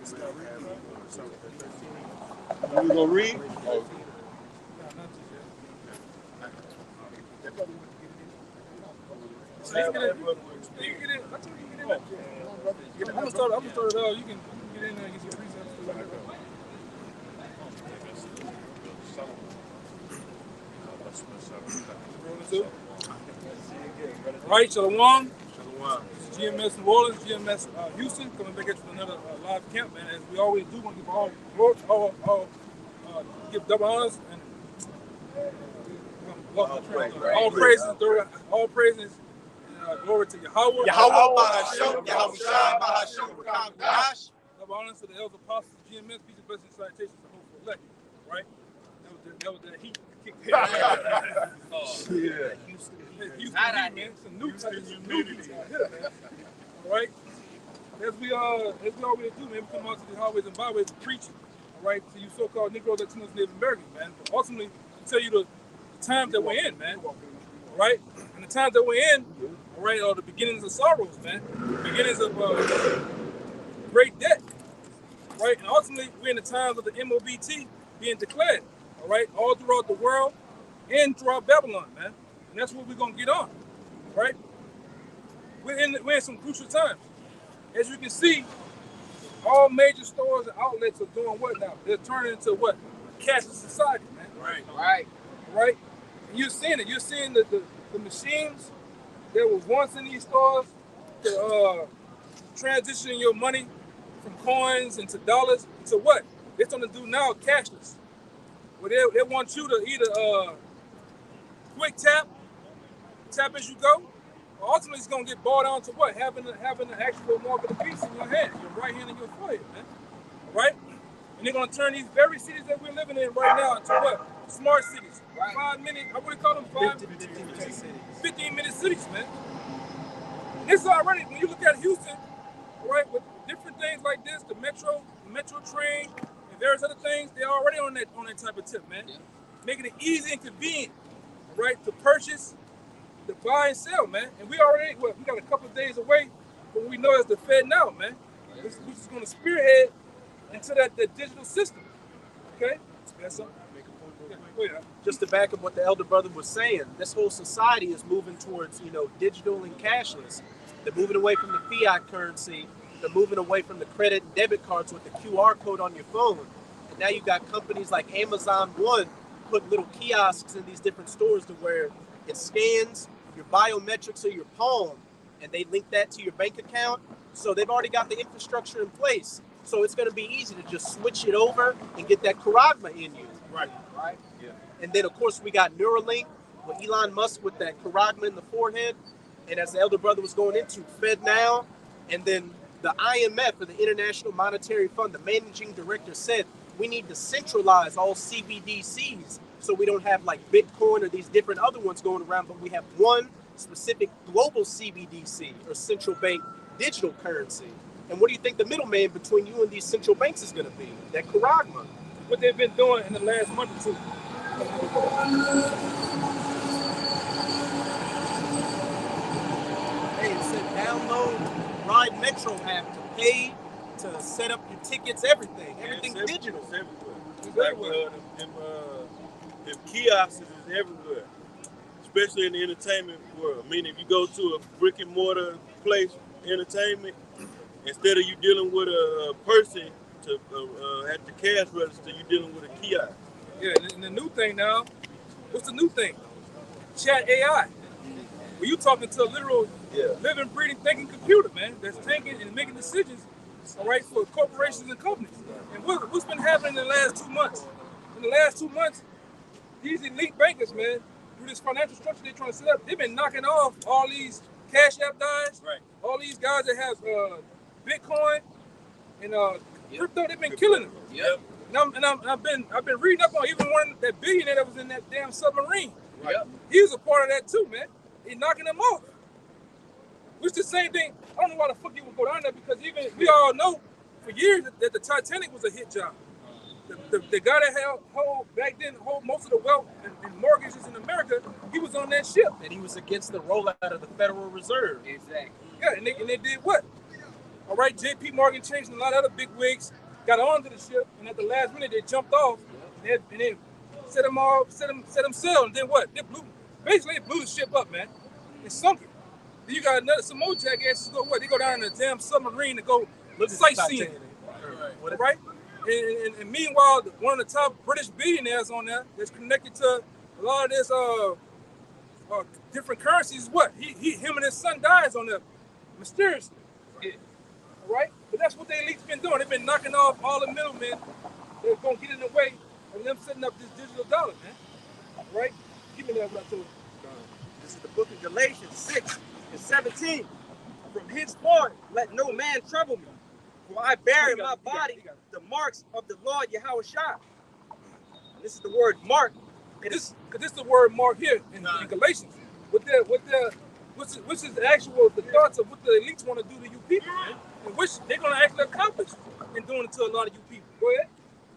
You gonna read? Oh. So you get in. I told you get in there. I'm gonna start it out. You can get in there and get your precepts. Right, Shalom. GMS New Orleans, GMS Houston, coming back at you with another live camp, man. As we always do, want to give give double honors and all praises, glory to Yahweh. Yahweh Shai, Double honors to the elder apostles of GMS, peace and blessings, salutations to hopeful elect. Right? That was that heat. Houston heat, man. Some new humidity. All right. As we always do, man, we come out to the highways and byways to preach, all right, to you so-called Negro, Latinos, Native Americans, man. But ultimately, to tell you the times that we're in, man. All right? And the times that we're in, all right, are the beginnings of sorrows, man. Beginnings of great debt. Right? And ultimately, we're in the times of the MOBT being declared, all right, all throughout the world and throughout Babylon, man. And that's what we're going to get on, right? We're in some crucial times. As you can see, all major stores and outlets are doing what now? They're turning into what? A cashless society, man. Right? And you're seeing it. You're seeing the machines that was once in these stores to transition your money from coins into dollars to what? They're going to do now cashless. Well, they want you to either quick tap as you go, or ultimately it's going to get boiled down to what? Having the actual mark of the beast in your hand, your right hand and your forehead, man. Right? And they're going to turn these very cities that we're living in right now into what? Smart cities. Right. 5 minute, I would call them 15-minute cities, man. And this already, when you look at Houston, right, with different things like this, the metro train, and various other things, they're already on that type of tip, man. Yeah. Making it easy and convenient, right, to purchase, to buy and sell, man. And we already, we got a couple of days away from what we know as the Fed now, man. Which is going to spearhead into that digital system. Okay? That's something. Just to back up what the elder brother was saying, this whole society is moving towards, digital and cashless. They're moving away from the fiat currency. They're moving away from the credit and debit cards with the QR code on your phone. And now you've got companies like Amazon One put little kiosks in these different stores to where it scans your biometrics of your palm and they link that to your bank account. So they've already got the infrastructure in place. So it's going to be easy to just switch it over and get that charagma in you. Right. Yeah. And then, of course, we got Neuralink with Elon Musk with that charagma in the forehead. And as the elder brother was going into, FedNow, and then the IMF, or the International Monetary Fund, the managing director said we need to centralize all CBDCs so we don't have like Bitcoin or these different other ones going around, but we have one specific global CBDC or central bank digital currency. And what do you think the middleman between you and these central banks is going to be? That charagma. What they've been doing in the last month or two. Hey, it said download Ride Metro app to pay, to set up your tickets, everything. Everything's digital. It's everywhere. Them kiosks is everywhere, especially in the entertainment world. I mean, if you go to a brick and mortar place, entertainment, instead of you dealing with a person to at the cash register, you're dealing with a kiosk. Yeah, and the new thing now, what's the new thing? Chat AI. Where you talking to a literal living, breathing, thinking computer, man, that's thinking and making decisions, all right, for corporations and companies. And what's been happening in the last 2 months? In the last 2 months, these elite bankers, man, through this financial structure they're trying to set up, they've been knocking off all these Cash App guys, right? All these guys that have Bitcoin and crypto, they've been killing them. Yep. And I've been reading up on even one that billionaire that was in that damn submarine. Right. Yep. He was a part of that too, man. He's knocking them off. Which the same thing. I don't know why the fuck you would go down there, because even we all know for years that the Titanic was a hit job. The guy that held most of the wealth and mortgages in America, he was on that ship. And he was against the rollout of the Federal Reserve. Exactly. Yeah, and they did what? All right, J.P. Morgan Chase and a lot of other big wigs got onto the ship, and at the last minute they jumped off and they set them sail, and then what? Basically they blew the ship up, man. They sunk it. Then you got some more jackasses go what? They go down in a damn submarine to go sightseeing, right? And meanwhile, one of the top British billionaires on there that's connected to a lot of this different currencies. What? Him and his son dies on there mysteriously. Right? But that's what the elite's been doing. They've been knocking off all the middlemen that's going to get in the way of them setting up this digital dollar, man. Right? Give me that what I told you. This is the book of Galatians 6:17. From henceforth, let no man trouble me, for I bear in my body the marks of the Lord Yahushua. This is the word mark. This is the word mark here in Galatians. Which is the thoughts of what the elites want to do to you people, man. And which they're going to actually accomplish in doing it to a lot of you people. Go ahead.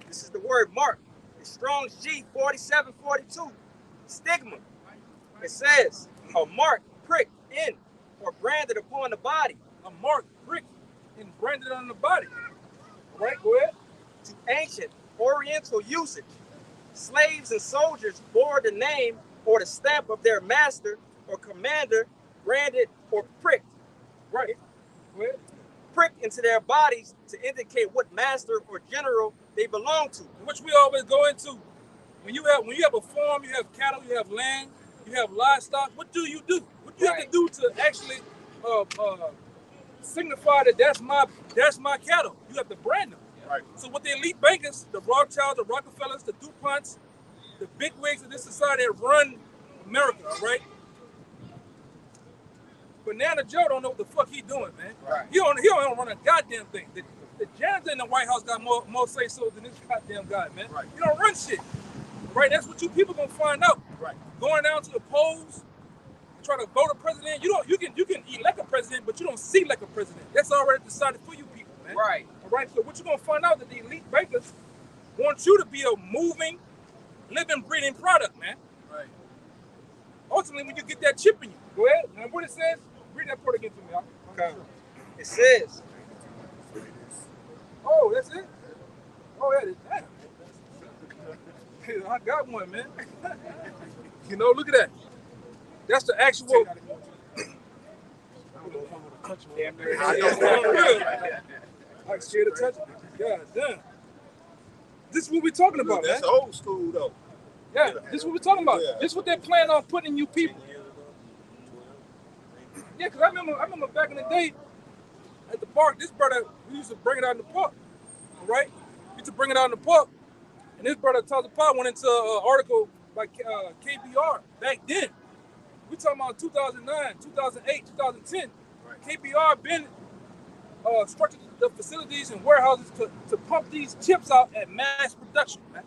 This is the word mark. It's Strong's G 4742. Stigma. It says a mark pricked in or branded upon the body. A mark pricked and branded on the body. All right, go ahead. To ancient Oriental usage, slaves and soldiers bore the name or the stamp of their master or commander, branded or pricked. Right. Go ahead. Pricked into their bodies to indicate what master or general they belong to. Which we always go into. When you have a farm, you have cattle, you have land, you have livestock. What do you do? What do you have to do to actually signify that that's my cattle? You have to brand them. Right. So what the elite bankers, the Rothschilds, the Rockefellers, the DuPonts, the big wigs of this society that run America, right? Banana Joe don't know what the fuck he doing, man. Right. He don't run a goddamn thing. The janitor in the White House got more say so than this goddamn guy, man. Right. You don't run shit. Right? That's what you people gonna find out. Right. Going down to the polls, try to vote a president. You can elect a president, but you don't see like a president. That's already decided for you people, man. Right. All right. So what you're gonna find out that the elite bankers want you to be a moving, living, breathing product, man. Right. Ultimately, when you get that chip in you, go ahead. And what it says, read that part again for me. Okay. It says, oh, that's it? Oh, yeah, damn. I got one, man. Look at that. That's the actual. I don't know if I'm gonna touch one. I'm scared to touch it. God damn. This is what we're talking about, That's man. old school, though. Yeah, this is what we're talking about. Yeah. This is what they're planning on putting in you people. Yeah, because I remember back in the day at the park, this brother, we used to bring it out in the park, right? We used to bring it out in the park, and this brother, Taza Pa, went into an article by KBR back then. We talking about 2009, 2008, 2010. Right. KBR been structured the facilities and warehouses to pump these chips out at mass production, man.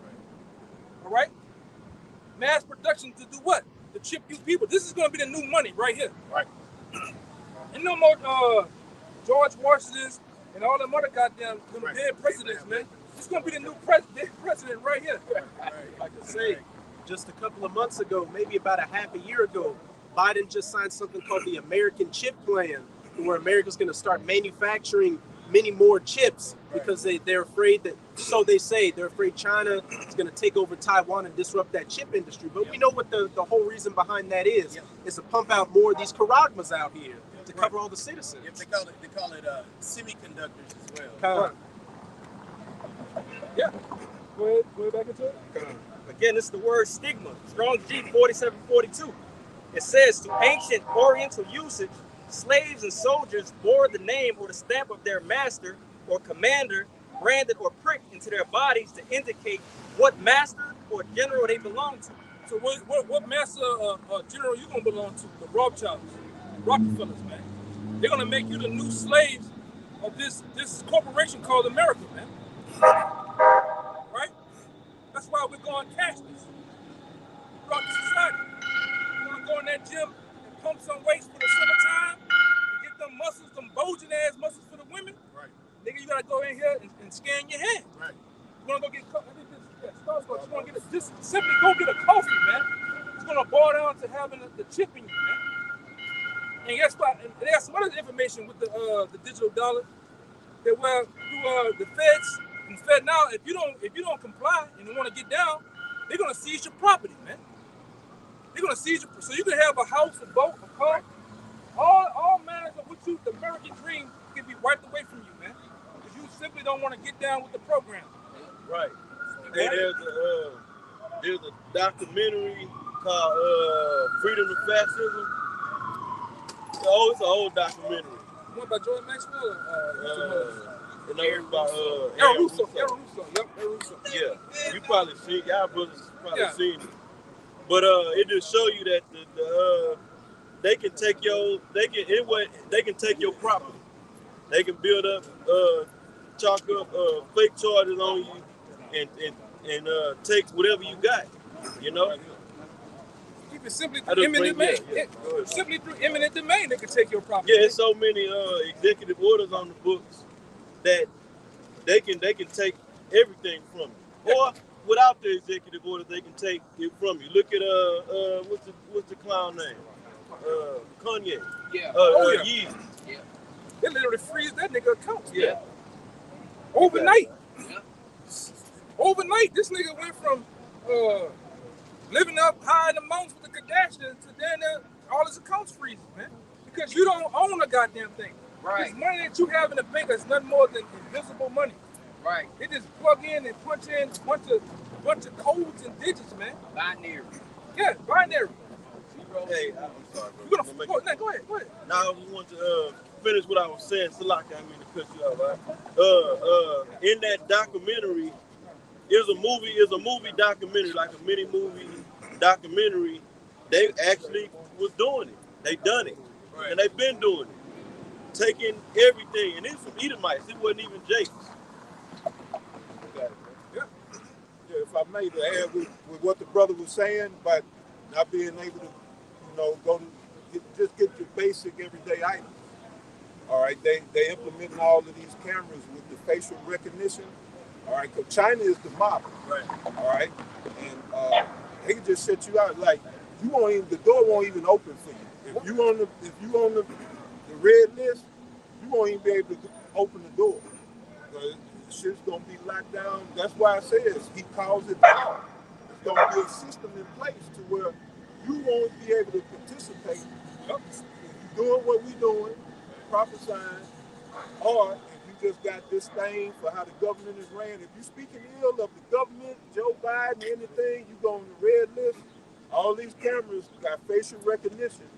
All right? Mass production to do what? To chip you people. This is going to be the new money right here. Right. And no more George Washington's and all them other goddamn dead presidents, man. It's going to be the new president right here. Right. Like I say, just a couple of months ago, maybe about a half a year ago, Biden just signed something called the American Chip Plan, where America's going to start manufacturing many more chips because they're afraid that, so they say, they're afraid China is going to take over Taiwan and disrupt that chip industry. But we know what the whole reason behind that is to pump out more of these charagmas out here to cover all the citizens. They call it semiconductors as well. Right. Yeah. Go ahead back into it. Again, this is the word stigma. Strong's G 4742. It says, to ancient Oriental usage, slaves and soldiers bore the name or the stamp of their master or commander, branded or pricked into their bodies to indicate what master or general they belong to. So what master or general you gonna belong to? The Rothschilds, the Rockefellers, man. They're gonna make you the new slaves of this corporation called America, man. Right? That's why we're going cashless throughout the society. We're gonna go in that gym and pump some weights for the summertime and get them muscles, them bulging ass muscles for the women. Right. Nigga, you gotta go in here and scan your hand. Right. You wanna go get just simply go get a coffee, man. It's gonna boil down to having the chip in you, man. And guess what? And they got some other information with the digital dollar. that well through the feds and Fed now, if you don't comply and you want to get down, they're gonna seize your property, man. They're gonna seize your, so you can have a house, a boat, a car, all manners of what you, the American dream can be wiped away from you, man. Because you simply don't want to get down with the program. Right. Hey, there's a documentary called Freedom to Fascism. Oh, it's an old documentary. What about Joy Maxwell? Aaron Russo. Aaron Russo. Yep, Aaron Russo. Yeah, you probably seen. Y'all brothers probably seen it. But it just show you that they can take your property. They can build up, chalk up fake charges on you, and take whatever you got. You know. Keep it simply through eminent domain. Simply through eminent domain, they can take your property. Yeah, there's so many executive orders on the books that they can take everything from you. Or without the executive order, they can take it from you. Look at what's the clown name? Kanye. Yeah. Yeezy. Yeah. They literally freeze that nigga account. Yeah. Overnight. Yeah. Overnight, this nigga went from living up high in the mountains with the Kardashians to then all his accounts freezing, man. Because you don't own a goddamn thing. Right. This money that you have in the bank is nothing more than invisible money. Right. They just plug in and punch in a bunch of codes and digits, man. Binary. Yeah, binary. Hey, I'm sorry, bro. You're gonna go ahead. Now I want to finish what I was saying. Salaki, I mean to cut you off, right? In that documentary, is a movie documentary, like a mini movie documentary. They actually was doing it. They done it, and they've been doing it, taking everything. And it's from Edomites. It wasn't even Jake's. Yeah, if I may, to add with what the brother was saying, but not being able to, go to just get your basic everyday items. All right, they implementing all of these cameras with the facial recognition. All right, because China is the model. Right. All right, and they can just set you out like the door won't even open for you. If you on the red list, you won't even be able to open the door. Shit's gonna be locked down. That's why I says he calls it law. There's gonna be a system in place to where you won't be able to participate. If you're doing what we're doing, prophesying, or if you just got this thing for how the government is ran. If you're speaking ill of the government, Joe Biden, anything, you go on the red list. All these cameras got facial recognition.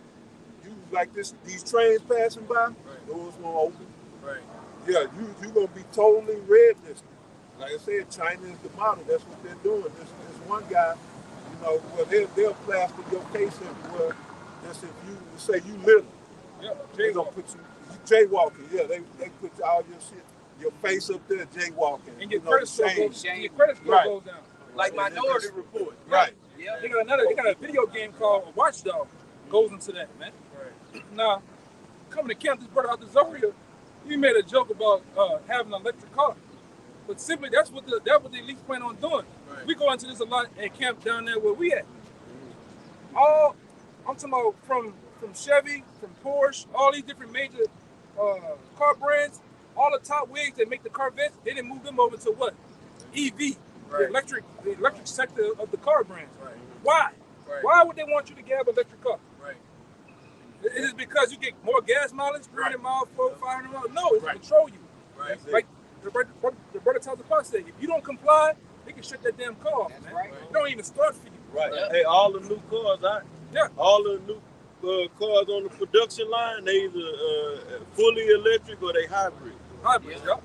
You like these trains passing by, doors won't open. Right. Yeah, you're going to be totally red listed. Like I said, China is the model. That's what they're doing. This one guy, well, they'll plaster your face everywhere. That's if you say you little. Yeah, They're going to put you jaywalking. Yeah, they put all your shit, your face up there jaywalking. And your credit score goes down. Like Minority Report. Right. Yeah. They got a video game called Watchdog. Goes into that, man. Right. Now, coming to camp, this brother out the Zaria, he made a joke about having an electric car. But simply, that's what the elites plan on doing. Right. We go into this a lot at camp down there where we at. I'm talking about from Chevy, from Porsche, all these different major car brands, all the top wigs that make the Corvettes, they didn't move them over to what? EV, the electric sector of the car brands. Right. Why? Right. Why would they want you to have an electric car? Right. Is it because you get more gas mileage, 300 miles, 500 miles? No, it's to control you. Right. Like the brother tells the boss, if you don't comply, they can shut that damn car off, man. Right. They don't even start for you. Right. Hey, all the new cars, all the new cars on the production line, they either fully electric or they hybrid. Hybrid, yeah.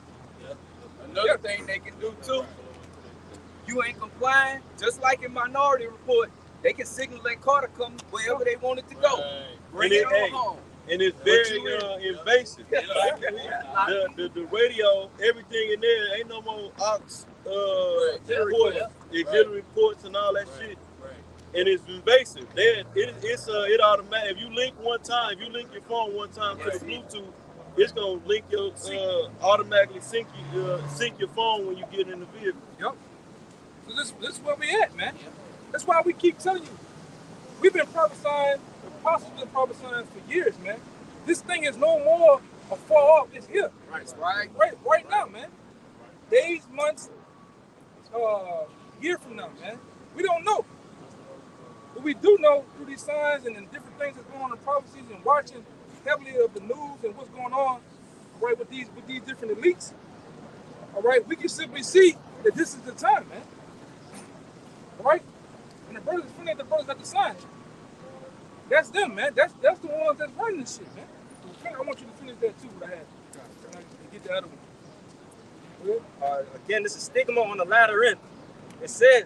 Another thing they can do too, you ain't complying, just like in Minority Report, they can signal that car to come wherever they want it to go. Bring it on home. And it's very invasive. The radio, everything in there, ain't no more aux reports, auxiliary reports and all that shit. And it's invasive. It automatic. If you link your phone one time to the Bluetooth, it's gonna link your automatically sync your phone when you get in the vehicle. Yep. So this is where we at, man. That's why we keep telling you. We've been prophesying, the apostles have been prophesying for years, man. This thing is no more afar off. It's here. Right. Right now, man. Days, months, year from now, man. We don't know. But we do know through these signs and different things that's going on in prophecies and watching heavily of the news and what's going on, right, with these different elites. All right, we can simply see that this is the time, man. All right? And the brothers at the sign. That's them, man. That's the ones that's running this shit, man. I want you to finish that too, what I had. And get the other one. Again, this is stigma on the latter end. It says,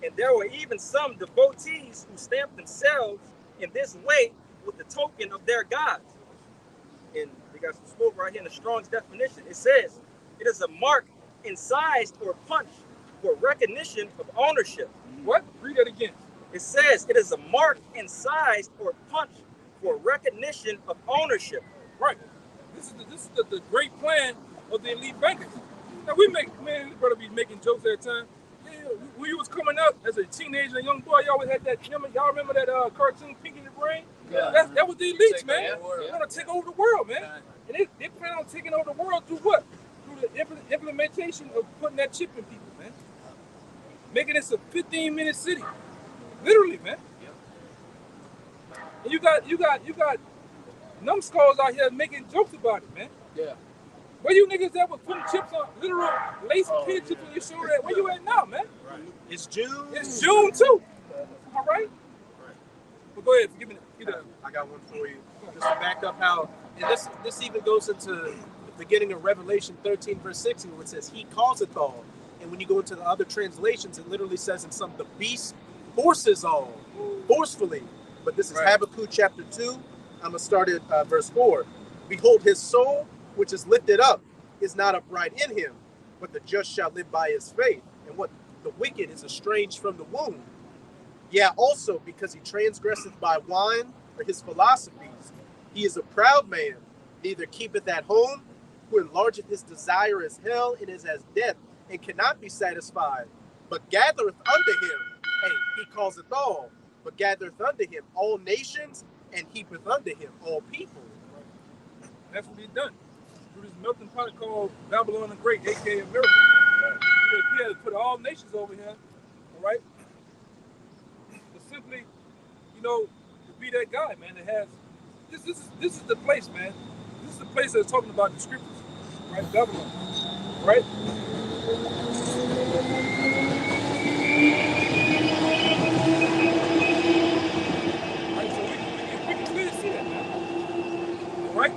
and there were even some devotees who stamped themselves in this way with the token of their gods. And we got some smoke right here in the Strong's definition. It says, it is a mark incised or punched for recognition of ownership. What? Read that again. It says, it is a mark incised or punched for recognition of ownership. Right. This is the great plan of the elite bankers. Now we this brother be making jokes every time. Yeah, when you was coming up as a teenager, a young boy, you always had that. Y'all remember that cartoon Pinky and the Brain? Yeah. That was the elites, man. They want to take over the world, man. And they plan on taking over the world through what? Through the implementation of putting that chip in people, man. Making this a 15-minute city, literally, man. And you got numbskulls out here making jokes about it, man. Yeah. Where you niggas that was putting chips on, literal lacing kid chips on your shoulder? Where you at now, man? It's June. It's June too. All right. But go ahead, give me that. I got one for you. Just to back up how, and this even goes into the beginning of Revelation 13, verse 16, where it says, he causeth all. And when you go into the other translations, it literally says in some, the beast forces all, forcefully. But this is Habakkuk chapter 2. I'm going to start at verse 4. Behold, his soul, which is lifted up, is not upright in him, but the just shall live by his faith. And what the wicked is estranged from the womb. Yeah, also because he transgresseth by wine or his philosophies. He is a proud man, neither keepeth at home, who enlargeth his desire as hell, and is as death, and cannot be satisfied, but gathereth unto him. Hey, he causeth all, but gathereth unto him all nations, and heapeth unto him all people. That's what he's done. Through this melting pot called Babylon the Great, aka America. He had to put all nations over here, all right? But simply, to be that guy, man, that has this is the place, man. This is the place that's talking about the scriptures, right? Babylon, right? Right, so we can clearly see that, man. All right?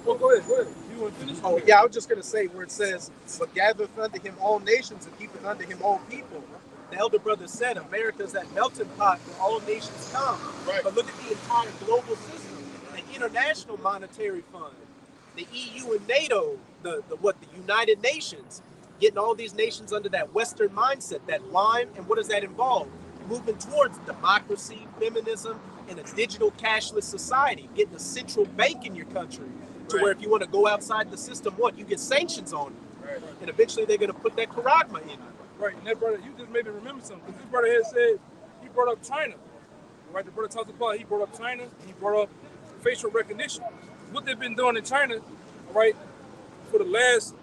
Well, go ahead. You want to finish? Oh, yeah, I was just going to say where it says, but gathereth unto him all nations and keepeth unto him all people. The elder brother said, America is that melting pot where all nations come. Right. But look at the entire global system, the International Monetary Fund, the EU and NATO, the United Nations, getting all these nations under that Western mindset, that line. And what does that involve? Moving towards democracy, feminism, and a digital cashless society, getting a central bank in your country to where if you want to go outside the system, you get sanctions on it. Right. And eventually they're going to put that charagma in you. Right, and that brother, you just made me remember something. Because this brother had said, he brought up China. Right, the brother talked about, he brought up China, and he brought up facial recognition. What they've been doing in China, right, for the last,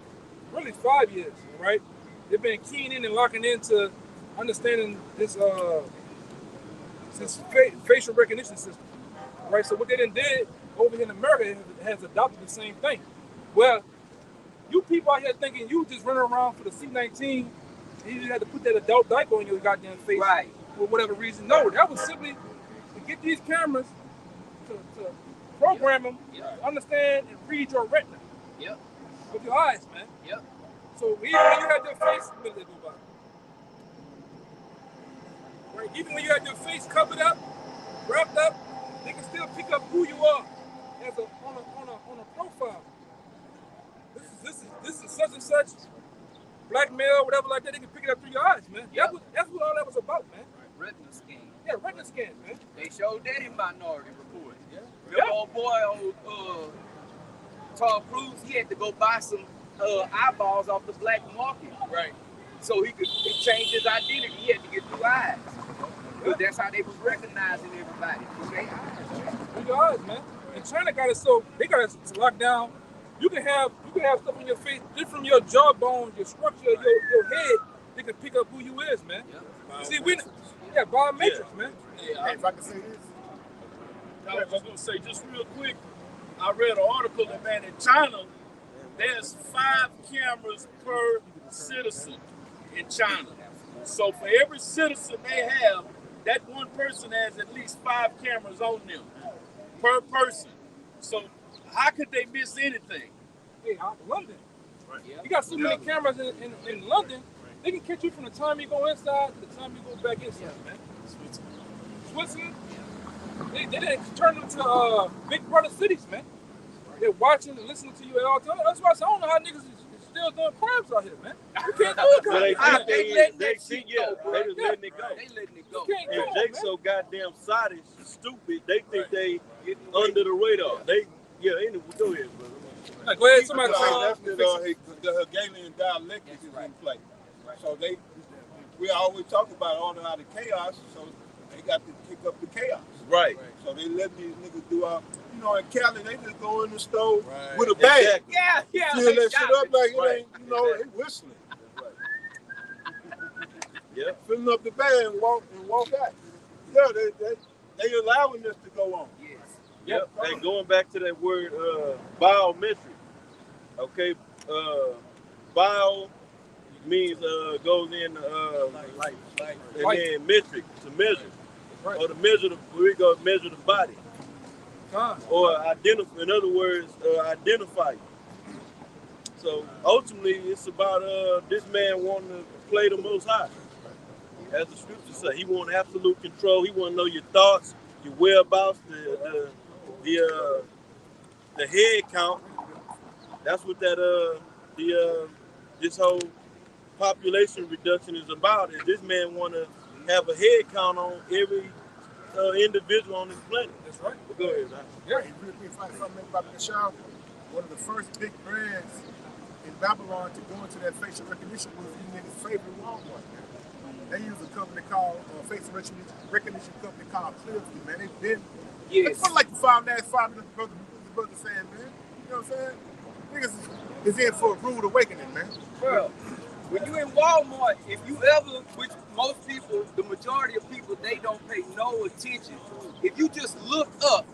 really 5 years, right? They've been keying in and locking into understanding this facial recognition system, right? So what they done did over here in America has adopted the same thing. Well, you people out here thinking you just running around for the C-19, and you just had to put that adult diaper on your goddamn face for whatever reason. No, that was simply to get these cameras to program them, understand and read your retina. Yep. With your eyes, man. Yep. So even when you had your face, what did they do about it? Right? Even when you had your face covered up, wrapped up, they can still pick up who you are as on a profile. This is such and such, black male, whatever like that. They can pick it up through your eyes, man. Yep. That's what all that was about, man. Retina scan. Yeah, retina scans, man. They showed that in Minority Report. Yeah. Remember old boy, Tom Cruise, he had to go buy some eyeballs off the black market. Right. so he changed his identity. He had to get new eyes. Because that's how they was recognizing everybody. Through their eyes, man. Through your eyes, man. And China got it so they got it locked down. You can have stuff on your face just from your jawbone, your structure, your head. They can pick up who you is, man. Yeah. See, biometrics, man. Hey, if I can say this, I was just gonna say, just real quick, I read an article that, man, in China, there's 5 cameras per citizen in China. So for every citizen they have, that one person has at least 5 cameras on them per person. So how could they miss anything? Hey, London. Right. You got so many cameras in London, they can catch you from the time you go inside to the time you go back inside, man. Switzerland, they didn't turn them to big brother cities, man. They're watching and listening to you at all times. That's why I say, I don't know how niggas is still doing crimes out here, man. You can't do it. Well, They letting that shit go, bro. They just letting it go. They letting it go. You can't And go, Jake man. so goddamn Saudi stupid, they think they under the radar. Anyway, go ahead, brother. Like, go ahead, somebody because say that's the Hegelian dialectic is in play. So we always talk about all out of chaos, so they got to kick up the chaos. Right. So they let these niggas do all, in Cali, they just go in the store with a bag. Exactly. Yeah. Fill that shit up like it Right. ain't, they whistling. Yeah. Filling up the bag and walk out. Yeah, they allowing this to go on. Yes. Yep. And going back to that word biometric. Okay. Bio means goes in and then metric to measure. Right. Or to measure we go measure the body. time. Or identify, in other words, identify. So ultimately, it's about this man wanting to play the Most High, as the scriptures say. He want absolute control. He want to know your thoughts, your whereabouts, the head count. That's what that this whole population reduction is about. Is this man want to have a head count on every individual on this planet? That's right. But go ahead, man. Yeah. Hey, real quick, something about the show. One of the first big brands in Babylon to go into that facial recognition was these niggas' favorite Walmart. They use a company called facial recognition company called Clifton, man. They've been. Yes. It's like the five brother saying, man. You know what I'm saying? Niggas is in for a rude awakening, man. Bro, when you in Walmart, if you ever, which most people, the majority of people, they don't pay no attention. If you just look up,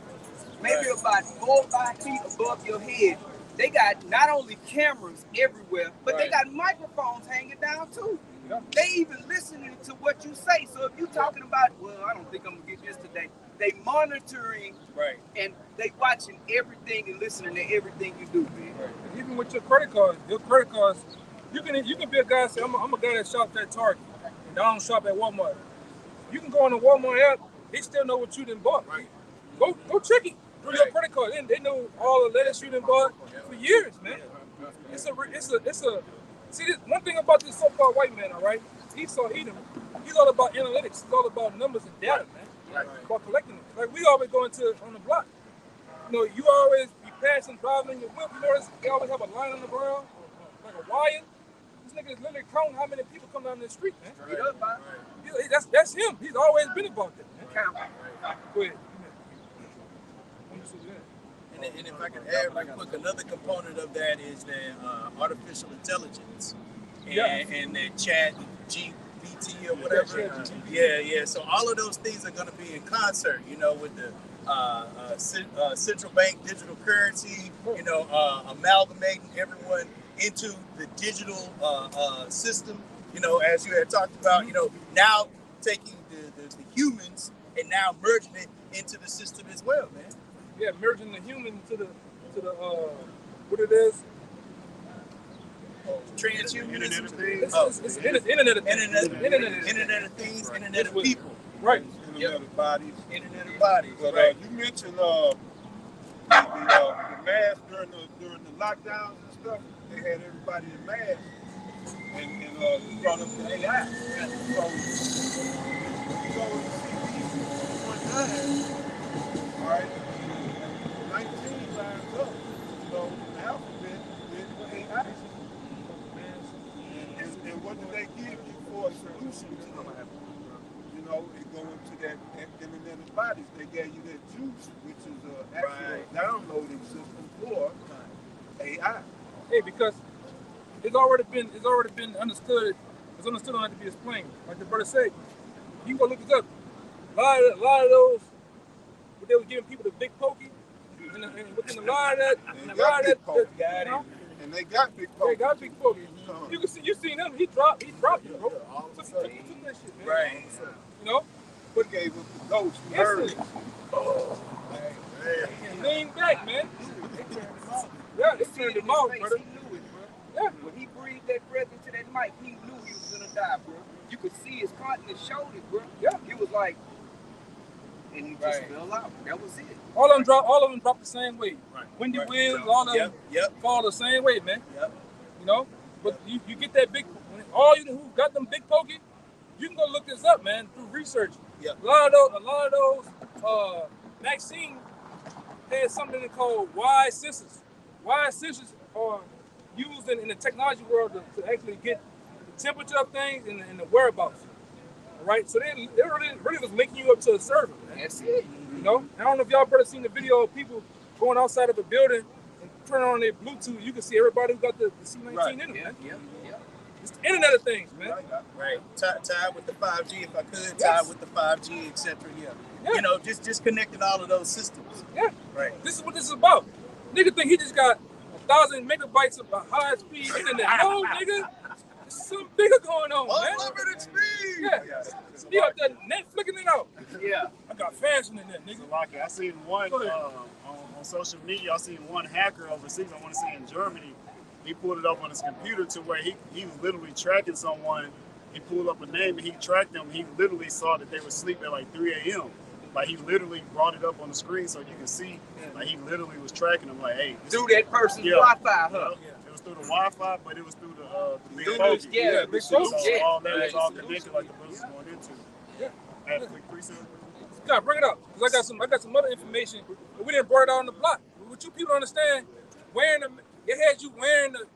maybe about 4 or 5 feet above your head, they got not only cameras everywhere, but they got microphones hanging down too. Yeah. They even listening to what you say. So if you talking about, well, I don't think I'm gonna get this today. They monitoring and they watching everything and listening to everything you do, man. And even with your credit cards, you can be a guy and say, I'm a guy that shops at Target and I don't shop at Walmart. You can go on the Walmart app, they still know what you done bought. Right. Go check it through your credit card. They know all the lettuce you done bought for years, man. It's a see this one thing about this so-called white man, all right? He's all about analytics. He's all about numbers and data, man. Right. About collecting them. Like we always go into on the block. You know, you always be passing, driving your whip. You notice they always have a line on the ground, like a wire. This nigga is literally counting how many people come down the street, man. Get up, man. That's him. He's always been about that, man. Count. Go ahead. And if I can add real quick, another component of that is the artificial intelligence and the chat GPT or whatever. Yeah. So all of those things are going to be in concert, with the central bank digital currency, amalgamating everyone into the digital system, as you had talked about, now taking the humans and now merging it into the system as well, man. Yeah, merging the human to the what it is. Transhumanism. It's Internet of Things. Internet of Things, Internet of People. Right. Internet of bodies. Internet of Bodies. But Right. you mentioned the mask during the lockdowns and stuff. They had everybody in masks and brought up the AI. So one time, all right, 19 lines up. So the alphabet did for AI. And what did they give solution to it. You know, it go into that Internet of Bodies. They gave you that juice, which is an actual downloading system for AI. Hey, because it's already been understood. It's understood, don't have to be explained. Like the brother said, you can go look it up. A lot of those, what they were giving people the big pokey, and within a lot of that, And they got big pokey. They got big pokey. You can see, you seen him. He dropped it, bro. Took that shit, man. Right. You know, But gave up the ghost. You heard it. lean back, man. Yeah, they turned him off, brother. He knew it, bro. Yeah. When he breathed that breath into that mic, he knew he was gonna die, bro. You could see his countenance showed it, bro. Yeah. He was like, and he just fell out. That was it. All of them dropped the same way. Right. Wendy Right. Williams, all of them fall the same way, man. Yep. You know, but you get that big. All you who got them big pokey, you can go look this up, man, through research. Yep. A lot of those vaccines had something called Y sensors. Y sensors are used in the technology world to actually get the temperature of things and the whereabouts. All right, so they really was linking you up to a server, man. That's it. You know, I don't know if y'all ever seen the video of people going outside of a building and turning on their Bluetooth. You can see everybody who got the C19 in them, man. Yeah. It's the Internet of Things, man. Right. Tied with the 5G, if I could, tied with the 5G, etc. Yeah. You know, just connecting all of those systems. Yeah. Right. This is what this is about. Nigga think he just got 1,000 megabytes of high-speed internet. No, nigga. There's something bigger going on, man. Unlimited speed. Yeah. He out there Netflixing it out. Yeah. I got fashion in that, nigga. Like I seen one on social media. I seen one hacker overseas. I want to say in Germany. He pulled it up on his computer to where he was literally tracking someone. He pulled up a name and he tracked them. He literally saw that they were asleep at like 3 a.m. Like he literally brought it up on the screen so you can see. Like he literally was tracking them. Like, hey, Through that person's Wi-Fi, huh? It was through the Wi-Fi, but it was through the big Through focus. the big So focus. all that was all connected, like the brothers going into. Yeah. I had a quick preset. God, bring it up. Because I got some other information, but we didn't brought it out on the block. What you people understand, they had you wearing the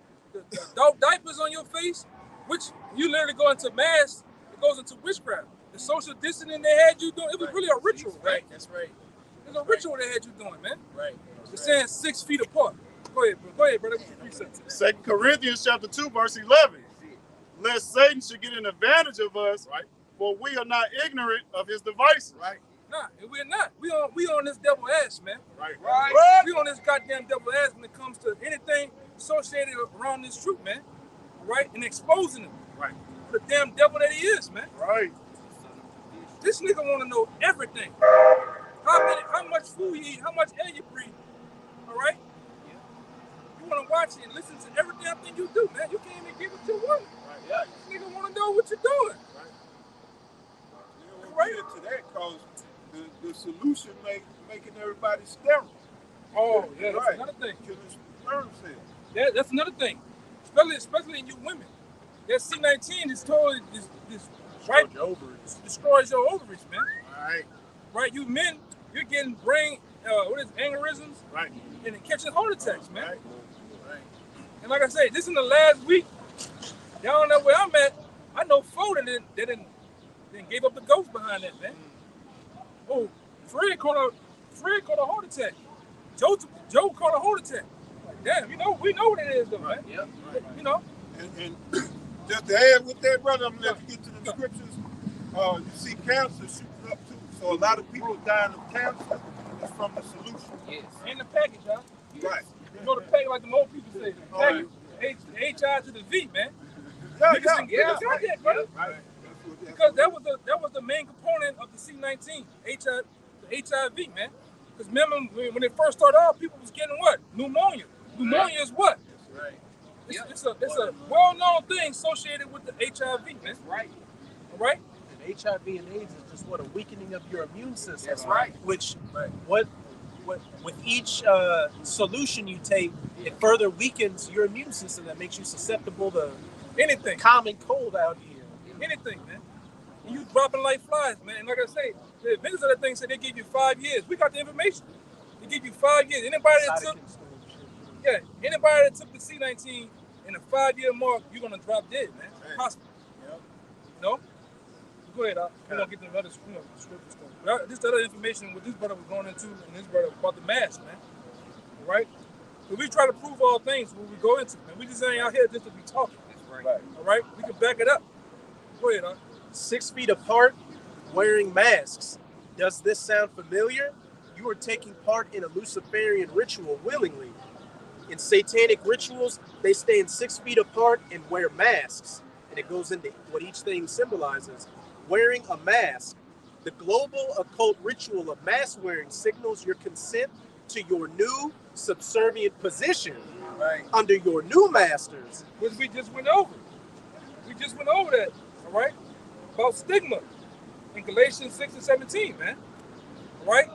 dog diapers on your face, which you literally go into mass, it goes into witchcraft. The social distancing they had you doing, it was really a ritual, right? That's right. It was a ritual they had you doing, man. Right. They're saying 6 feet apart. Go ahead, brother. 2 Corinthians chapter 2, verse 11. Lest Satan should get an advantage of us, right? For we are not ignorant of his devices. Right. Nah, we're not. We on this devil ass, man. Right. We on this goddamn devil ass when it comes to anything associated around this truth, man. Right? And exposing him. Right. For the damn devil that he is, man. Right. This nigga want to know everything. How much food you eat, how much air you breathe. All right? You want to watch it and listen to every damn thing you do, man. You can't even give it to a woman. Right. Yeah. This nigga want to know what you're doing. Right into that cause the solution making everybody sterile. Oh, yeah, that's Right. another thing. Killing sperm cells. Yeah, that's another thing. Especially in you women. That C19 is totally right? Destroys your ovaries, man. Right. Right? You men, you're getting brain aneurysms, Right. and then catching heart attacks, man. Right. And like I say, this in the last week. Y'all know where I'm at. I know 4 that didn't gave up the ghost behind that, man. Oh, Fred caught a heart attack. Joe caught a heart attack. Like, damn, we know what it is, though, man. Yep. You know. And just to add with that, brother, I'm gonna let you get to the scriptures. You see cancer shooting up too. So a lot of people dying of cancer is from the solution. Yes. In the package, y'all. Right. You know the package, like the old people say. The package, H-I to the V, man. Yeah. Niggas got that, brother. Right. Because that was the main component of the C19, the HIV, man. Because remember when it first started out, people was getting what? Pneumonia. Pneumonia is what? Right. It's a well-known thing associated with the HIV, man. That's right. All right? And HIV and AIDS is just what a weakening of your immune system. That's right. Which what with each solution you take, it further weakens your immune system. That makes you susceptible to Anything. common cold out here. Anything, man. And you dropping like flies, man. And like I say, the inventors of that thing said they give you 5 years. We got the information. They give you 5 years. Anybody that took the C19 in a 5-year mark, you're gonna drop dead, man. Hospital. Yep. You know? Go ahead, we're gonna get the other scripture stuff. But this other information what this brother was going into, and this brother about the mask, man. All right? But we try to prove all things when we go into, man. We just ain't out here just to be talking. Right. All right? We can back it up. Go ahead, 6 feet apart, wearing masks. Does this sound familiar? You are taking part in a Luciferian ritual willingly. In satanic rituals, they stand 6 feet apart and wear masks. And it goes into what each thing symbolizes. Wearing a mask. The global occult ritual of mask wearing signals your consent to your new subservient position under your new masters. Which we just went over. We just went over that, all right? About stigma in Galatians 6 and 17, man. All right?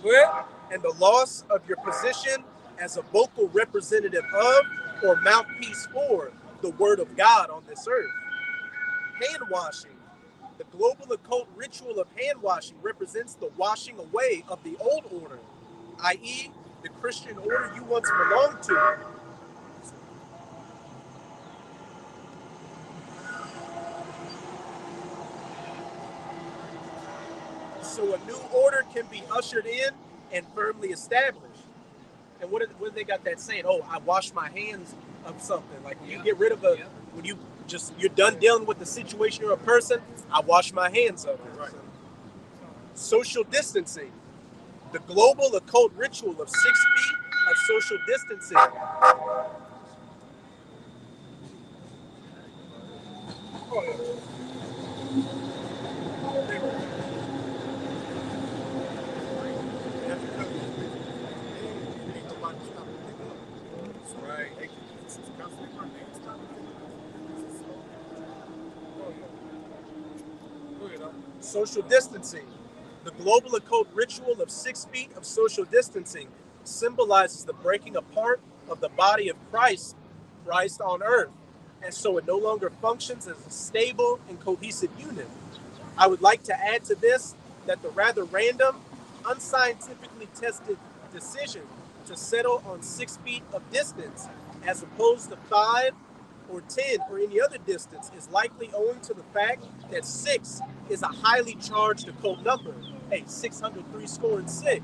Go ahead. And the loss of your position as a vocal representative of or mouthpiece for the word of God on this earth. Hand washing. The global occult ritual of hand washing represents the washing away of the old order, i.e., the Christian order you once belonged to. So a new order can be ushered in and firmly established. And what they got that saying? Oh, I wash my hands of something. Like when you get rid of when you're done dealing with the situation or a person, I wash my hands of it. Right. Social distancing. The global occult ritual of 6 feet of social distancing. Oh, yeah. Social distancing. The global occult ritual of 6 feet of social distancing symbolizes the breaking apart of the body of Christ on earth, and so it no longer functions as a stable and cohesive unit. I would like to add to this that the rather random, unscientifically tested decision to settle on 6 feet of distance as opposed to 5 or 10 or any other distance is likely owing to the fact that 6 is a highly charged occult number, 603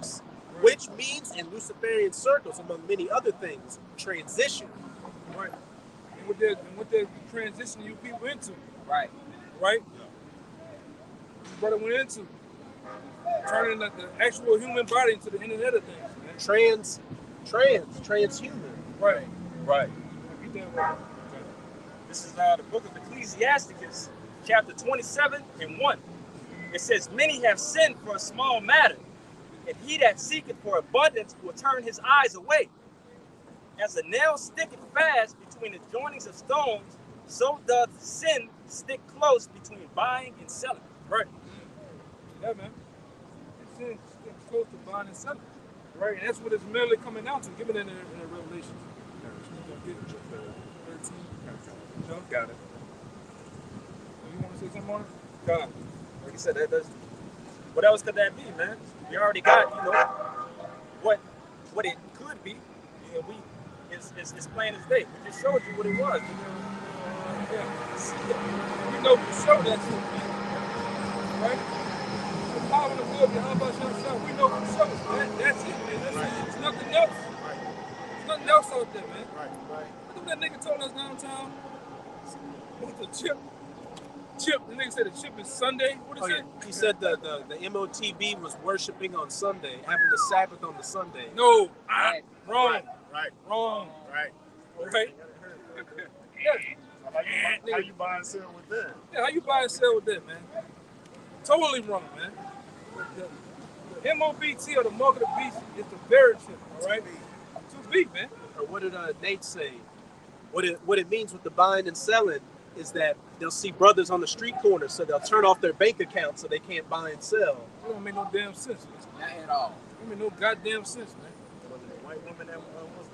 which means in Luciferian circles, among many other things, transition. Right. And what they're transitioning you people into. Right. Right? This brother went into turning the actual human body into the internet of things, man. Transhuman. Right. Right. This is the book of Ecclesiasticus, chapter 27 and 1. It says, many have sinned for a small matter, and he that seeketh for abundance will turn his eyes away. As a nail sticketh fast between the joinings of stones, so doth sin stick close between buying and selling. Right. Yeah, man. Sin sticks close to buying and selling. Right. And that's what it's merely coming down to, given in the Revelation. 13. No? Got it. You want to say something on it? God. Like you said, what else could that be, man? We already got, what it could be. It's plain as day. We just showed you what it was. We know for sure that's it, man. Right? The power of the will behind us yourself. We know for sure. That's it, man. That's it. It's nothing else. There's nothing else out there, man. Right. What that nigga told us downtown? What's the chip? The nigga said the chip is Sunday. What is it? He said the MOTB was worshiping on Sunday, having the Sabbath on the Sunday. No, Right. wrong. Wrong. Right. Okay. How you buy and sell with that? Yeah, how you buy and sell with that, man? Totally wrong, man. The MOBT or the mark of the beast is the very chip, all right? Too big, man. Or what did Nate say? What it means with the buying and selling is that they'll see brothers on the street corner, so they'll turn off their bank account so they can't buy and sell. It don't make no damn sense, man. Not at all. It don't make no goddamn sense, man. Was it white women that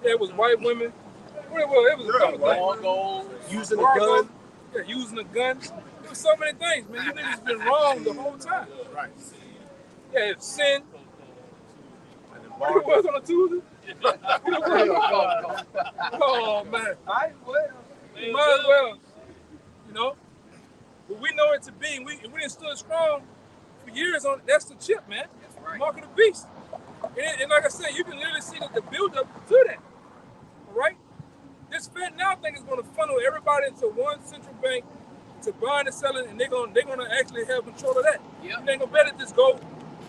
Yeah, it was white women. Well, it was using a gun. Yeah, using a gun. There was so many things, man. You niggas been wrong the whole time. Right. Yeah, it's sin. What it was on a Tuesday? Oh, man. Might as well. You might as well. But we know it to be, and we done stood strong for years on. That's the chip, man. That's right. Mark of the beast. And like I said, you can literally see the build up to that. All right. This Fed now thing is going to funnel everybody into one central bank to buying and selling, and they're gonna actually have control of that. Yep. You ain't gonna better just go